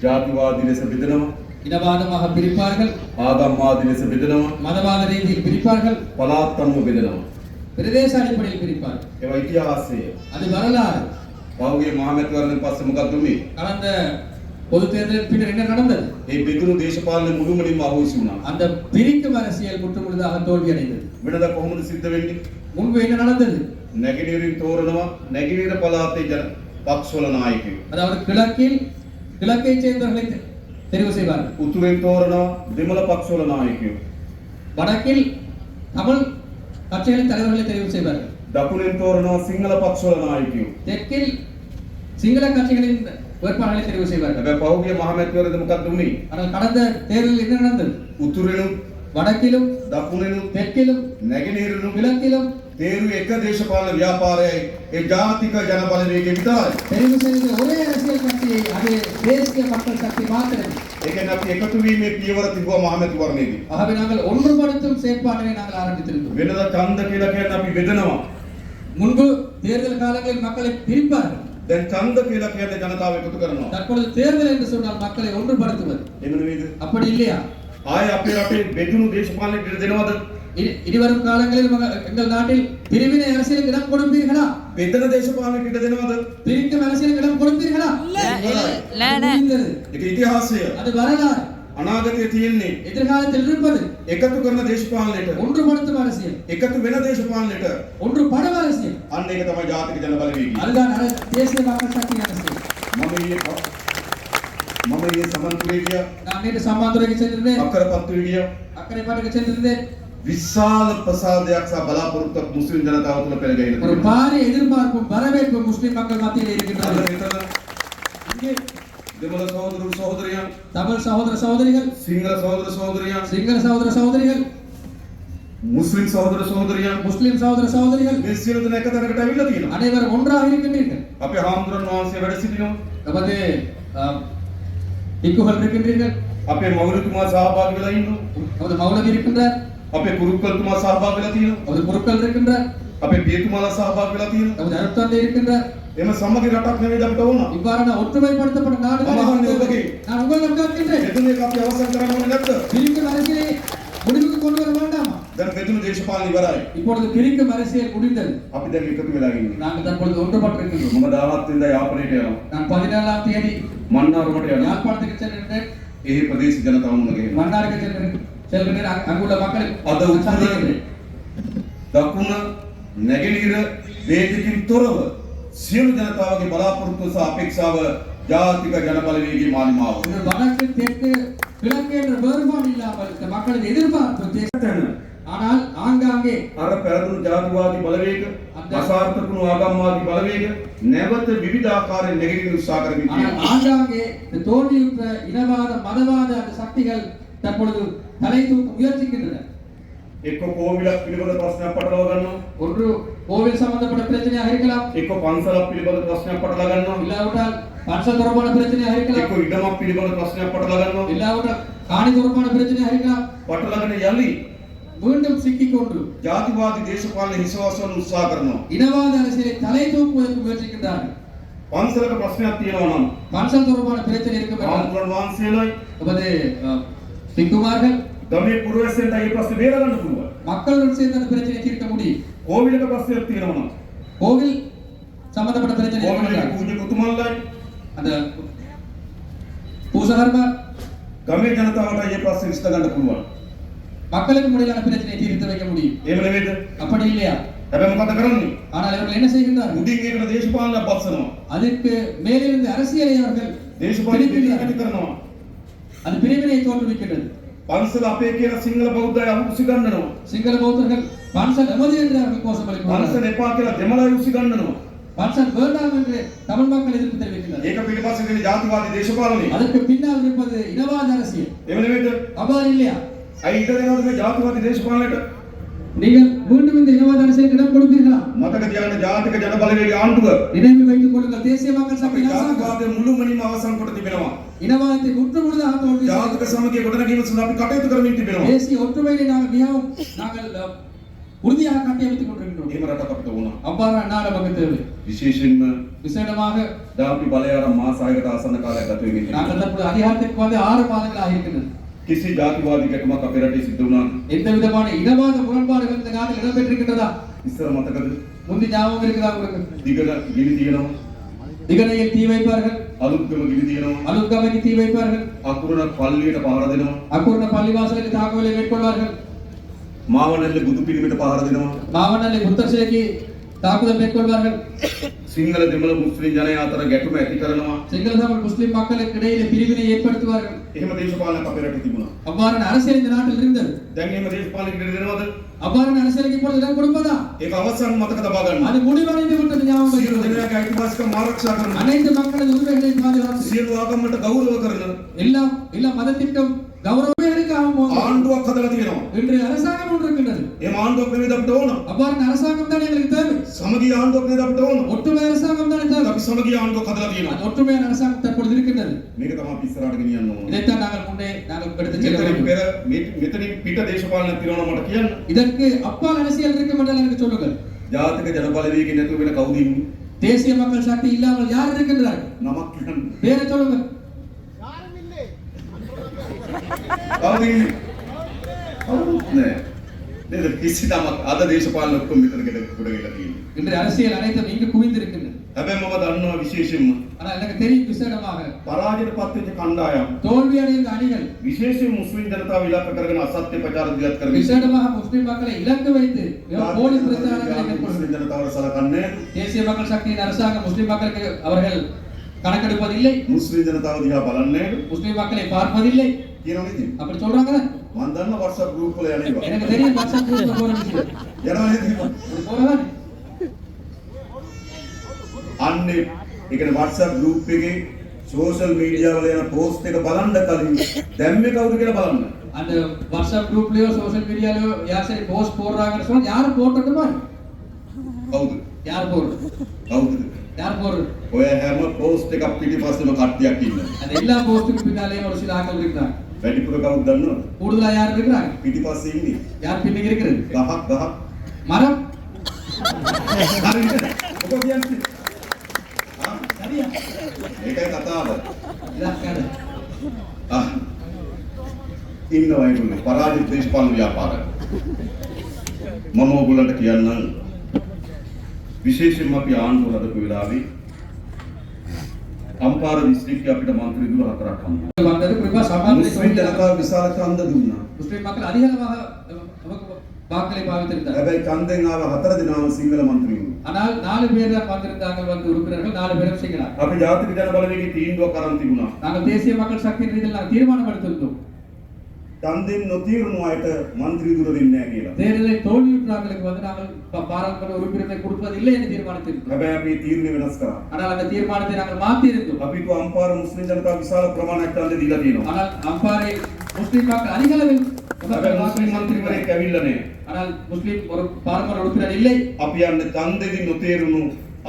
ජාතිවාදී ලෙස බෙදනවා, இனவாதமாக பிரிப்பார்கள், ආගම්වාදී ලෙස බෙදනවා, மதவாத ரீதியில் பிரிப்பார்கள், පළාත් අනුව බෙදනවා. பிரதேச அடிப்படையில் பிரிப்பார்கள். ඒවා ඉතිහාසය. அது வரலாறு. පහුගිය මහමැතිවරණයෙන් පස්සේ මොකක්ද උනේ? கடந்த பொது தேர்தலில் பின்னர் என்ன நடந்தது? ඒ බෙදුණු දේශපාලන මුළුමනින්ම අහෝසි වුණා. அந்த பிரிக்கும் அரசியல் முற்றுமுழுதாக தோல்வி அடைந்தது. වෙනදා කොහොමද සිද්ධ වෙන්නේ? முன்பு என்ன நடந்தது? නැගෙනහිරින් තෝරනවා, නැගෙනහිර පළාතේ ජන පක්ෂවල නායකයෝ. அதாவது கிழக்கை சேர்ந்தவர்களை தெரிவு செய்வார்கள். උතුරෙන් තෝරනවා, දෙමළ පක්ෂවල නායකයෝ. வடக்கில் தமிழ் கட்சிகளின் தலைவர்களை தெரிவு செய்வார்கள். දකුණෙන් තෝරනවා, සිංහල පක්ෂවල නායකයෝ. தெற்கில் சிங்கள கட்சிகளின் வேட்பாளர்களை தெரிவு செய்வார்கள். හැබැයි පහුගිය මහමැතිවරණයේදී මොකක්ද උනේ? ஆனால் கடந்த தேர்தலில் என்ன நடந்தது? උතුරෙනුත්, வடக்கிலும் දකුණෙනුත්, தெற்கிலும் නැගෙනහිරිනුත් கிழக்கிலும் තේරුවේ එක දේශපාලන ව්‍යාපාරයයි ඒ ජාතික ජනබලවේගය විතරයි. தெரிவு செய்த ஒரே அரசியல் கட்சியை அது தேசிய மக்கள் சக்தி மாத்திரம். ඒ කියන්නේ අපි එකතු වීමේ පියවර තිබුවා මහමැතිවරණයේදී. ஆகவே நாங்கள் ஒன்றுபடுத்தும் செயற்பாட்டினை நாங்கள் ஆரம்பித்திருந்தோம். වෙනදා ඡන්ද කියලා කියන්නේ අපි බෙදනවා. முன்பு தேர்தல் காலங்களில் மக்களை பிரிப்பார்கள். දැන් ඡන්ද කියලා කියන්නේ ජනතාව එකතු කරනවා. தற்பொழுது தேர்தல் என்று சொன்னால் மக்களை ஒன்றுபடுத்துவது. එහෙම නෙවෙයිද? அப்படி இல்லையா? ආයේ අපේ රටේ බෙදුණු දේශපාලනයට ඉඩ දෙනවද? இனிவரும் காலங்களில் எங்கள் நாட்டில் பிரிவினை அரசியலுக்கு இடம் கொடுப்பீர்களா? බෙදන දේශපාලනයට ඉඩ දෙනවද? பிரிக்கும் அரசியலுக்கு இடம் கொடுப்பீர்களா? ඒක ඉතිහාසය. அது வரலாறு. අනාගතයේ තියෙන්නේ எதிர்காலத்தில் இருப்பது එකතු කරන දේශපාලනයට, ஒன்றுபடுத்தும் அரசியல், එකතු වෙන දේශපාලනයට. ஒன்றுபடும் அரசியல். අන්න ඒක තමයි ජාතික ජනබලවේගය. அதுதான் தேசிய மக்கள் சக்தி அரசியல். මම ඊයේ සමන්තුරේ ගියා. நான் நேற்று சம்மாந்துறைக்கு சென்றிருந்தேன், අක්කරපත්තුවේ ගියා. அக்கரைப்பாட்டுக்கு சென்றிருந்தேன். විශාල ප්‍රසාදයක් සහ බලාපොරොත්තුවක් මුස්ලිම් ජනතාව තුළ පෙරගෙන ஒரு තිබෙනවා. பாரிய எதிர்பார்ப்பும் வரவேற்பும் முஸ்லிம் மக்கள் மத்தியில் අද இருக்கின்றது. මෙතන இங்கே දෙමළ සහෝදර සහෝදරියන්, தமிழ் சகோதர சகோதரிகள், සිංහල සහෝදර සහෝදරියන්, சிங்கள சகோதர சகோதரிகள், මුස්ලිම් සහෝදර සහෝදරියන් முஸ்லிம் சகோதர சகோதரிகள் මේ සියලු දෙනා එක තැනකට ඇවිල්ලා තියෙනවා. அனைவரும் ஒன்றாக இருக்கின்றீர்கள். අපේ හාමුදුරන් වහන්සේ වැඩ සිටිනවා. நமது இக்குகள் இருக்கின்றீர்கள். අපේ මෞලතුමා සහභාගී වෙලා ඉන්නවා. நமது மௌலவி இருக்கின்றார். අපේ කුරුක්කල්තුමා සහභාගී වෙලා තියෙනවා. நமது குருக்கள் இருக்கின்றார். අපේ පියතුමාලා සහභාගී වෙලා තියෙනවා. நமது அருட்தந்தை இருக்கின்றார். එම සමගි රටක් නෙවෙයි අපිට ඕන. இவ்வாறான ஒற்றுமைப்படுத்தப்பட்ட நாடுகள் நான் உங்களிடம் கேட்கின்றேன். මෙතන එක අපි අවසන් කරන්න ඕනේ නැද්ද? பிரிக்கும் அரசியலை முடிவுக்கு கொண்டு வர வேண்டாமா? දැන් මෙතන දේශපාලන ඉවරයි. இப்பொழுது பிரிக்கும் அரசியல் முடிந்தது. අපි දැන් එකතු වෙලා ඉන්නේ. நாங்கள் தற்பொழுது ஒன்றுபட்டிருக்கின்றோம். මම 17 වෙනිදා යාපනයට යනවා. நான் 17ஆம் தேதி මන්නාරමට යනවා. யாழ்ப்பாணத்துக்கு செல்கின்றேன். එහි ප්‍රදේශ ජනතාව මුණ ගැහෙනවා. மன்னாருக்கு செல்கின்றேன். அங்குள்ள மக்களை අද சந்திக்கின்றேன். දකුණ නැගෙනහිර වේදිකින් තොරව සියලු ජනතාවගේ බලාපොරොත්තු සහ අපේක්ෂාව ජාතික ජනබලවේගයේ මාලිමාව. இது வடக்கு தெற்கு கிழக்கு என்ற வேறுபாடு இல்லாமல் இந்த மக்களின் எதிர்பார்ப்பு ஆனால் ஆங்காங்கே අර පැරදුණු ජාතිවාදී බලවේග අසාර්ථකුණු ආගම්වාදී බලවේග නැවත විවිධාකාරයෙන් නැගෙනහිර උත්සාහ කරමින් ஆனால் තියෙනවා. ஆங்காங்கே இந்த தோல்வியுற்ற இனவாத மதவாத அந்த சக்திகள் தற்பொழுது தலை தூக்க முயற்சிக்கின்றன. එක්ක කෝවිලක් පිළිබඳ ප්‍රශ්නයක් පටලවා ගන්නවා. ஒன்று கோவில் சம்பந்தப்பட்ட பிரச்சனையாக இருக்கலாம், එක්ක පන්සලක් පිළිබඳ ප්‍රශ්නයක් පටලවා ගන්නවා. இல்லாவிட்டால் பன்சல் தொடர்பான பிரச்சனையாக இருக்கலாம், එක්ක ඉඩමක් පිළිබඳ ප්‍රශ්නයක් පටලවා ගන්නවා. இல்லாவிட்டால் காணி தொடர்பான பிரச்சனையாக இருக்கலாம். පටලවාගෙන යලි மீண்டும் சிக்கிக்கொண்டு ජාතිවාදී දේශපාලන හිසවසන උත්සාහ කරනවා. இனவாத அரசியலை தலை தூக்குவதற்கு முயற்சிக்கின்றார்கள். පන්සලක ප්‍රශ්නයක් තියෙනවා නම් பன்சல் தொடர்பான பிரச்சனை இருக்கும் என்றால் ආමුදුරන් වහන්සේලායි நமது சிக்குமார்கள் ගමේ පුරවැසියන්ට මේ ප්‍රශ්නේ බේර ගන්න පුළුවන්. மக்களுடன் சேர்ந்து அந்த பிரச்சனையை தீர்க்க முடியும். කෝවිලක ප්‍රශ්නයක් තියෙනවා නම් கோவில் சம்பந்தப்பட்ட பிரச்சனை இருக்கும் කෝවිලේ என்றால் පූජකතුමන්ලායි அந்த பூசகர்மார் ගමේ ජනතාවට මේ ප්‍රශ්නේ විසඳ ගන්න පුළුවන්. மக்களுக்கு முடியலான பிரச்சனையை தீர்த்து வைக்க முடியும். එහෙම නෙවෙයිද? அப்படி இல்லையா? හැබැයි මොකද කරන්නේ? ஆனால் இவர்கள் என்ன செய்கின்றார்கள்? උඩින් ඒකට දේශපාලනයක් බස්සනවා. அதற்கு மேலிருந்து அரசியலை அவர்கள் දේශපාලන பிரிக்கின்றார்கள். පිළිගන්න කරනවා. அது பிரிவினை தோற்றுவிக்கின்றது. පන්සල අපේ කියන සිංහල බෞද්ධය උසි ගන්නනවා. சிங்கள பௌத்தர்கள் பன்சல் எமது என்று அவர்கள் கோஷமளிக்கிறார்கள். පන්සල එපා කියලා දෙමළයි උසි ගන්නනවා. பன்சல் வேண்டாம் என்று தமிழ் மக்கள் எதிர்ப்பு தெரிவிக்கின்றனர். ඒක පිටිපස්සේ තියෙන ජාතිවාදී දේශපාලනය. அதற்கு பின்னால் இருப்பது இனவாத அரசியல். එහෙම නෙවෙයිද? அவ்வாறு இல்லையா? අයි ඊට දෙනවද මේ ජාතිවාදී දේශපාලනයට? நீங்கள் மீண்டும் இந்த இனவாத அரசியலுக்கு இடம் கொடுப்பீர்களா? මතක තියාගන්න ජාතික ජන බලවේගයේ ආණ්ඩුව நினைவில் வைத்துக் கொள்ளுங்கள், தேசிய மக்கள் சக்தி அரசாங்கம் ජාතිවාදයේ මුළුමනින්ම අවසන් කොට තිබෙනවා. இனவாதத்தை முற்று முழுதாக தோல்வி ජාතික සමගිය ගොඩනැගීම සඳහා අපි කටයුතු කරමින් තිබෙනවා. தேசிய ஒற்றுமையை நாங்கள் உறுதியாக கட்டியமைத்துக் கொண்டிருக்கிறோம். එහෙම රටක් අපිට ඕන. அவ்வாறு நாடு நமக்கு தேவை. විශේෂයෙන්ම விசேடமாக දැන් අපි බලය ආරම් මාස 6කට ආසන්න කාලයක් ගත වෙමින් நாங்கள் ඉන්නවා. தற்போது அதிகாரத்திற்கு வந்து 6 மாதங்களாக இருக்கின்றது. කිසි ජාතිවාදී ගැටුමක් අපේ රටේ සිද්ධ වුණා. எந்த விதமான இனவாத முரண்பாடுகள் இந்த நாட்டில் இடம்பெற்றிருக்கின்றதா? ඉස්සර මතකද? முந்தி ஞாபகம் இருக்குதா உங்களுக்கு? දිගට ගිනි තියෙනවා. திகனையில் தீ வைப்பார்கள், අලුත්ගම ගිනි තියෙනවා. அலுத்கமைக்கு தீ வைப்பார்கள், අකුරණ පල්ලියට පහර දෙනවා. அக்குர்ண பள்ளிவாசலுக்கு தாக்குதலை மேற்கொள்வார்கள், මාවනල්ලේ බුදු පිළිමයට පහර දෙනවා. மாவனல்லை புத்தர் சிலைக்கு தாக்குதல் மேற்கொள்வார்கள், සිංහල දෙමළ මුස්ලිම් ජනයා අතර ගැටුම ඇති කරනවා. சிங்கள தமிழ் முஸ்லிம் மக்களுக்கு இடையிலே பிரிவினை ஏற்படுத்துவார்கள். එහෙම දේශපාලනයක් අපේ රටේ තිබුණා. அவ்வாறான அரசியல் இந்த நாட்டில் இருந்தது. දැන් එහෙම දේශපාලනයකට දෙනවද? அவ்வாறான அரசியலுக்கு இப்பொழுது இடம் கொடுப்பதா? ඒක අවසන් මතක තබා ගන්න. அது முடிவடைந்து விட்டது, ஞாபகம் සියලු வைத்துக் கொள்ளுங்கள். දෙනාගේ අයිතිවාසිකම් ආරක්ෂා කරන அனைத்து மக்களது உரிமைகளை பாதுகாத்து සියලු ආගම්වලට ගෞරව කරන எல்லா மதத்திற்கும் கௌரவங்களுக்காகவும் ආණ්ඩුවක් හදලා තියෙනවා. இன்று அரசாங்கம் ஒன்று இருக்கின்றது. එහෙම ආණ්ඩුවක් නෙවෙයි අපිට ඕන. அவ்வாறான அரசாங்கம் தான் எங்களுக்கு தேவை. සමගිය ආණ්ඩුවක් නෙවෙයි අපිට ඕන. ஒற்றுமை அரசாங்கம் தான் தேவை. අපි සමගිය ආණ්ඩුවක් හදලා තියෙනවා. அந்த ஒற்றுமையான அரசாங்கம் தற்பொழுது இருக்கின்றது. මේක තමයි අපි ඉස්සරහට ගෙනියන්න ඕන. இதைத்தான் நாங்கள் எடுத்துச் செல்ல මෙතනින් வேண்டும். පෙර මෙතනින් පිට දේශපාලනයක් තියෙනවා මට කියන්න. இதற்கு அப்பால் அரசியல் இருக்கும் என்றால் எனக்கு சொல்லுங்கள். ජාතික ජන බලවේගය නැතුව වෙන කවුද ඉන්නේ? தேசிய மக்கள் சக்தி இல்லாமல் யார் இருக்கின்றார்கள்? නමක් කියන්න. பேரை சொல்லுங்கள். කවුද ඉන්නේ? කවුරුත් නැහැ. නේද? කිසි නමක් අද දේශපාලන ඔක්කොම මෙතන කොට ගිහලා තියෙන්නේ. இன்று அரசியல் அனைத்தும் இங்கு குவிந்திருக்கின்றன. හැබැයි මම දන්නවා විශේෂයෙන්ම ஆனால் எனக்கு தெரியும் விசேடமாக පරාජයට පත් වෙච්ච කණ්ඩායම් தோல்வி அடைந்த அணிகள் විශේෂයෙන් මුස්ලිම් ජනතාව ඉලක්ක කරගෙන අසත්‍ය ප්‍රචාර දිලත් කරමින් விசேடமாக முஸ்லிம் மக்களை இலக்கு வைத்து போலி பிரச்சாரங்களை මුස්ලිම් மேற்கொள்கின்றனர். ජනතාවට සලකන්නේ தேசிய மக்கள் சக்தியின் அரசாங்கம் முஸ்லிம் மக்களுக்கு அவர்கள் கணக்கெடுப்பதில்லை, මුස්ලිම් ජනතාව දිහා බලන්නේ முஸ்லிம் மக்களை பார்ப்பதில்லை කියනවා නේද? அப்படி சொல்றாங்க. මම දන්න WhatsApp group වල යන්නේ. எனக்கு தெரியும் வாட்ஸ்அப் குரூப்ல போற விஷயம். යනවා නේද? அப்படி போறதானே? අන්නේ ඒ කියන්නේ WhatsApp group එකේ සෝෂල් මීඩියා වල යන පෝස්ට් එක බලන්න කලින් දැම්මේ කවුද කියලා බලන්න. அந்த வாட்ஸ்அப் குரூப்லயோ சோஷியல் மீடியாலயோ யார் சரி போஸ்ட் போடுறாங்கன்னு சொன்னா யார் போட்டுட்டு பாரு. කවුද? யார் போடுறது? කවුද? யார் போடுறது? ඔය හැම පෝස්ට් එකක් පිටිපස්සෙම කට්ටියක් ඉන්නවා. அந்த எல்லா போஸ்ட்டுக்கு பின்னாலேயும் ஒரு சில ஆட்கள் இருக்காங்க. වැඩිපුර කවුද දන්නවද? கூடுதலா யார் இருக்காங்க? පිටිපස්සේ ඉන්නේ. யார் பின்னுக்கு இருக்கிறது? ගහක්. மரம். හරිද? ඔබ කියන්නේ. சரியா? ඒකයි කතාව. இதான் கதை. ඉන්නවා ඒගොල්ලෝ පරාජිත දේශපාලන ව්‍යාපාරය. මම ඔයගොල්ලන්ට කියන්නම් විශේෂයෙන්ම අපි ආණ්ඩුව හදපු වෙලාවේ අම්පාර දිස්ත්‍රික්කයේ අපිට මන්ත්‍රී දුර 4ක් හම්බුණා. வந்தது குறிப்பா சமாஜ் මුස්ලිම් ජනතාව විශාල ඡන්ද දුන්නා. முஸ்லிம் மக்கள் அதிகமாக வாக்களை பாவித்திருந்தார். හැබැයි ඡන්දෙන් ආව 4 දෙනාම සිංහල මන්ත්‍රීවරු. ஆனால் 4 பேர் தான் வந்திருந்தாங்க வந்து உறுப்பினர்கள் 4 பேரும் சிங்களர். අපි ජාතික ජන බලවේගයේ තීන්දුවක් අරන් තිබුණා. நாங்கள் தேசிய மக்கள் சக்தி ரீதியில் நாங்கள் தீர்மானம் எடுத்திருந்தோம். ඡන්දෙන් නොතීරුණු අයට මන්ත්‍රී දුර දෙන්නේ නැහැ කියලා. தேர்தலை தோல்வியுற்றவர்களுக்கு வந்து நாங்கள் பாராளுமன்ற உறுப்பினரை கொடுப்பதில்லை என்று தீர்மானித்திருந்தோம். හැබැයි අපි තීරණය වෙනස් කරා. ஆனால் அந்த தீர்மானத்தை நாங்கள் மாற்றி இருந்தோம். අපි තු අම්පාර මුස්ලිම් ජනතාව විශාල ප්‍රමාණයක් ඡන්ද දීලා තියෙනවා. ஆனால் அம்பாறை முஸ்லிம் மக்கள் அதிக அளவில் හැබැයි මුස්ලිම් මන්ත්‍රීවරයෙක් ඇවිල්ලා නැහැ. ஆனால் முஸ்லிம் ஒரு பாராளுமன்ற உறுப்பினர் இல்லை. අපි යන්නේ ඡන්දෙදි නොතේරුණු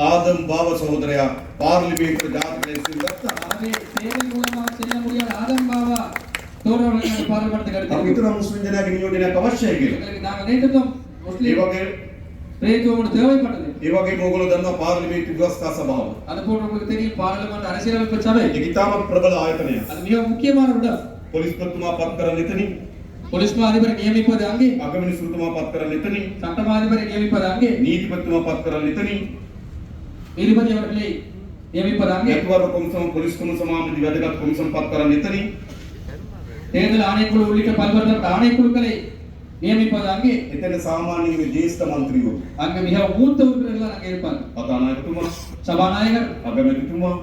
ආදම් බාව සහෝදරයා පාර්ලිමේන්තුවේ ජාතික ලේසියෙන් ගත්තා. ஆகவே தேர்தல் மூலமாக செல்ல முடியாத ஆதம் பாவா தோழர்கள் பாராளுமன்றத்துக்கு අපි எடுத்து හිතනවා මුස්ලිම් ජනයාගේ නියෝජනයක් අවශ්‍යයි කියලා. எங்களுக்கு நாங்கள் நேற்றுத்தோம் ඒ முஸ்லிம் වගේ பிரேத்துவம் தேவைப்பட்டது. ඒ වගේම ඕගොල්ලෝ දන්නවා පාර්ලිමේන්තු ව්‍යවස්ථා සභාව. அது போன்று உங்களுக்கு தெரியும் பாராளுமன்ற அரசியலமைப்பு சபை ඒක ඉතාමත් ප්‍රබල ආයතනයක්. அது மிக முக்கியமான இடம். පොලිස්පතිතුමා පත් කරන්න එතනින්, போலீஸ் மா அதிபரை நியமிப்பது அங்கே, අගමැතිතුමා පත් කරන්න එතනින්, சட்டமா அதிபரை நியமிப்பது அங்கே, නීතිපතිතුමා පත් කරන්න එතනින්, நீதிபதி அவர்களை நியமிப்பது அங்கே, ඒතුවර කොමිසම පොලිස් කොමිසම සමාජදී වැදගත් කොමිසම් පත් කරන්න එතනින්, தேர்தல் ஆணைக்குழு உள்ளிட்ட பல்வேறு ஆணைக்குழுக்களை நியமிப்பது அங்கே, එතන සාමාන්‍යයෙන් ජ්‍යෙෂ්ඨ මන්ත්‍රීවරු, அங்கு மிக மூத்த உறுப்பினர்கள் அங்கே இருப்பாங்க. කතානායකතුමා, சபாநாயகர், අගමැතිතුමා,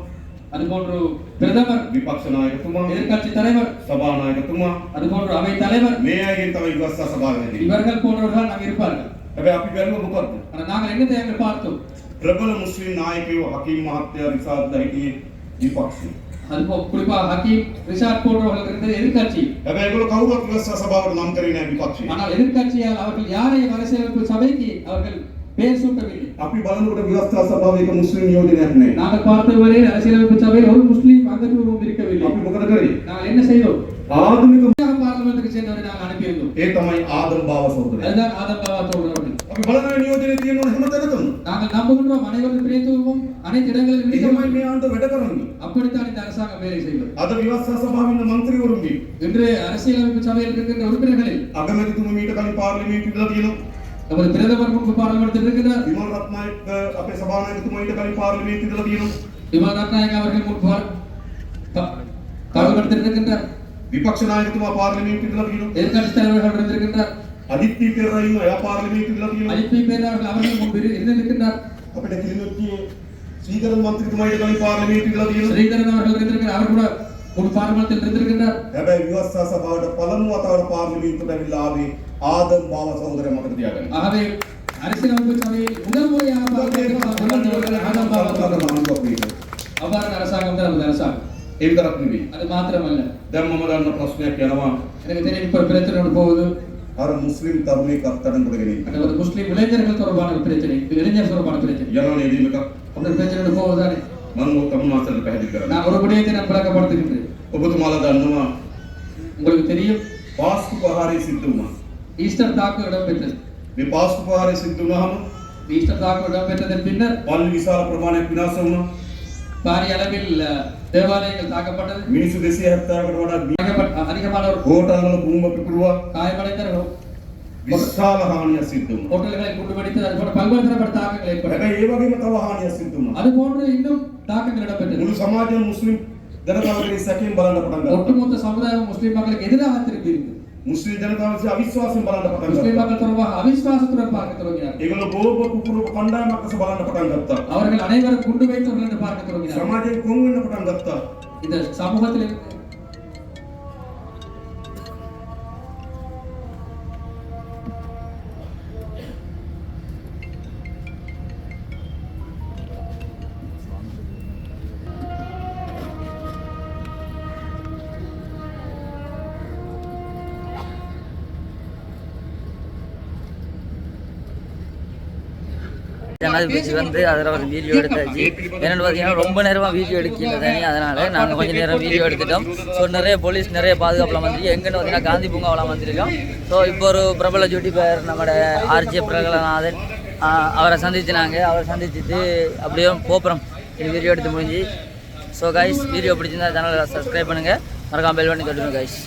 அதுபோன்று பிரதமர், විපක්ෂ නායකතුමා, எதிர்க்கட்சி தலைவர், සභානායකතුමා, அதுபோன்று அவை தலைவர், මේ අයගෙන් තමයි ව්‍යවස්ථා සභාව හැදෙන්නේ. இவர்கள் போன்றவர்கள் அங்கே இருப்பார்கள். හැබැයි අපි බැලුව මොකද්ද? ஆனால் நாங்கள் என்னத்தை அங்கே பார்த்தோம்? ප්‍රබල මුස්ලිම් නායකයෝ හකීම් මහත්තයා රිසාඩ්ලා හිටියේ විපක්ෂේ. அதுபோல் குறிப்பா ஹக்கீம் ரிஷாட் போன்றவர்கள் இருந்தது எதிர்க்கட்சி. හැබැයි ඒගොල්ලෝ කවුරුත් ව්‍යවස්ථා සභාවට නම් කරේ නැහැ විපක්ෂේ. ஆனால் எதிர்க்கட்சியால் அவர்கள் யாரையும் அரசியலமைப்பு சபைக்கு அவர்கள் பேர் சூட்டவில்லை. අපි බලනකොට ව්‍යවස්ථා සභාවේ එක මුස්ලිම් නියෝජනයක් නැහැ. நாங்கள் பார்த்தவரை அரசியலமைப்பு சபையில் ஒரு முஸ்லீம் அங்கத்துவம் இருக்கவில்லை. අපි මොකද කරේ? நாங்கள் என்ன செய்தோம்? ආධුනික பார்லிமெண்ட்டுக்கு சேர்ந்தவரை நாங்கள் அனுப்பியிருந்தோம். ඒ තමයි ආදම් බාව සහෝදරයා. அதுதான் ஆதம் பாவா தோழர்கள். අපි බලන නියෝජනයේ තියෙන හැම තැනකම நாங்கள் நம்புகின்றோம் அனைவரது பிரேத்துவமும் அனைத்து இடங்களிலும் ඒකමයි இருக்கிறது. මේ ආණ්ඩුව වැඩ කරන්නේ. அப்படித்தான் இந்த அரசாங்கம் வேலை செய்வது. අද ව්‍යවස්ථා සභාවේ ඉන්න മന്ത്രിවරුන්ගේ இன்று அரசியலமைப்பு சபையில் இருக்கின்ற உறுப்பினர்களில் අගමැතිතුමා මීට කලින් පාර්ලිමේන්තුවේ ඉඳලා තියෙනවා. நமது பிரதமர் முன்பு பாராளுமன்றத்தில் இருக்கிறார். විමල් රත්නායක අපේ සභානායකතුමා ඊට කලින් පාර්ලිමේන්තුවේ ඉඳලා තියෙනවා. விமல் ரத்நாயக அவர்கள் முன்பு பாராளுமன்றத்தில் இருக்கின்றார். විපක්ෂ නායකතුමා පාර්ලිමේන්තුවේ ඉඳලා තියෙනවා. எதிர்க்கட்சி தலைவர்கள் இருந்திருக்கின்றார். අදිත්‍ය පෙරේරා එයා පාර්ලිමේන්තුවේ ඉඳලා තියෙනවා. அஜித் பேரவர்கள் அவர்கள் முன்பு இருந்திருக்கின்றார். අපිට කිලිනොත්තියේ සීකරන් මන්ත්‍රීතුමා ඊට කලින් පාර්ලිමේන්තුවේ ඉඳලා තියෙනවා. ஸ்ரீதரன் அவர்கள் இருந்திருக்கிறார். அவர் கூட ஒரு பாராளுமன்றத்தில் இருந்திருக்கின்றார். හැබැයි ව්‍යවස්ථා සභාවට පළමු වතාවට පාර්ලිමේන්තුවට ඇවිල්ලා ආවේ ආදම් බාව සහෝදරයා මතක තියාගන්න. ஆகவே அரசியலமைப்பு சபையில் முதல் முறையாக பாராளுமன்றத்தில் ஆதம் பாவா தோழர்கள். அவ்வாறு அரசாங்கம் தான் நமது அரசாங்கம். ඒ විතරක් නෙවෙයි. அது மாத்திரமல்ல, දැන් මම ගන්න ප්‍රශ්නයක් යනවා. எனக்கு தெரியும் இப்ப பிரச்சனை ஒன்று போகுது. අර මුස්ලිම් තරුණයෙක් අත්අඩංගුවට ගෙන ඉන්නවා. அது முஸ்லிம் இளைஞர்கள் தொடர்பான ஒரு பிரச்சனை, இளைஞர் தொடர்பான பிரச்சனை. යනවා නේද මේක? அந்த பிரச்சனை ஒன்று போகுதானே? මම තමුන්වහන්සේට පැහැදිලි කරනවා. நான் ஒரு விடயத்தை நான் விளக்கப்படுத்துகின்றேன். ඔබතුමාලා දන්නවා உங்களுக்கு தெரியும் පාස්කු පහාරය සිද්ධ වුණා. ஈஸ்டர் தாக்கு இடம்பெற்றது. මේ පාස්කු පහාරය සිද්ධ වුණාම ஈஸ்டர் தாக்கு இடம்பெற்றதன் பின்னர் පල්ලි විශාල ප්‍රමාණයක් විනාශ වුණා. பாரிய அளவில் தேவாலயங்கள் தாக்கப்பட்டது. මිනිස්සු 270කට වඩා அதிகமானோர் හෝටල්වල බූම පිපුරුවා. காயமடைந்தார்கள். විශාල හානියක් සිද්ධ වුණා. ஹோட்டல்களை குண்டுவெடித்தது. அது போன்ற பல்வேறு தரப்பட்ட தாக்கங்கள் ஏற்பட்டது. හැබැයි ඒ වගේම තව හානියක් සිද්ධ වුණා. அது போன்று இன்னும் தாக்கங்கள் இடம்பெற்றது. මුළු සමාජයම මුස්ලිම් ජනතාවගේ සැකයෙන් බලන්න පටන් ගත්තා. ஒட்டுமொத்த சமுதாயம் முஸ்லிம் மக்களுக்கு எதிராக திரும்பி இருந்தது. මුස්ලිම් ජනතාව විසින් අවිශ්වාසයෙන් බලන්න පටන් முஸ்லிம் ගත්තා. மக்கள் தொடர்பாக அவிசுவாசத்துடன் பார்க்க தொடங்கினார். ඒගොල්ලෝ බෝබ කුකුරු කණ්ඩායමක් ලෙස බලන්න පටන් ගත්තා. அவர்கள் அனைவரும் குண்டு வைத்தவர்கள் என்று பார்க்க தொடங்கினார். සමාජයෙන් කොන් වෙන්න පටන් ගත්තා. இந்த சமூகத்தில் ஜனாதிபதி வந்து அதில் ஒரு வீடியோ எடுத்தாச்சு. என்னென்னு பார்த்தீங்கன்னா ரொம்ப நேரமாக வீடியோ எடுக்கல தானே, அதனால் நாங்கள் கொஞ்சம் நேரம் வீடியோ எடுத்துட்டோம். ஸோ நிறைய போலீஸ் நிறைய பாதுகாப்புலாம் வந்துருக்கு. எங்கன்னு பார்த்தீங்கன்னா காந்தி பூங்காவெலாம் வந்திருக்கோம். ஸோ இப்போ ஒரு பிரபல யூடியூபர் நம்மளோட ஆர்ஜே பிரகலநாதன் அவரை சந்திச்சுனாங்க. அவரை சந்திச்சுட்டு அப்படியே போப்புறோம் வீடியோ எடுத்து முடிஞ்சு. ஸோ கைஸ் வீடியோ பிடிச்சிருந்தா சேனலை சப்ஸ்கிரைப் பண்ணுங்கள், மறக்காம பெல் பண்ணி தொட்டுருங்க கைஸ்.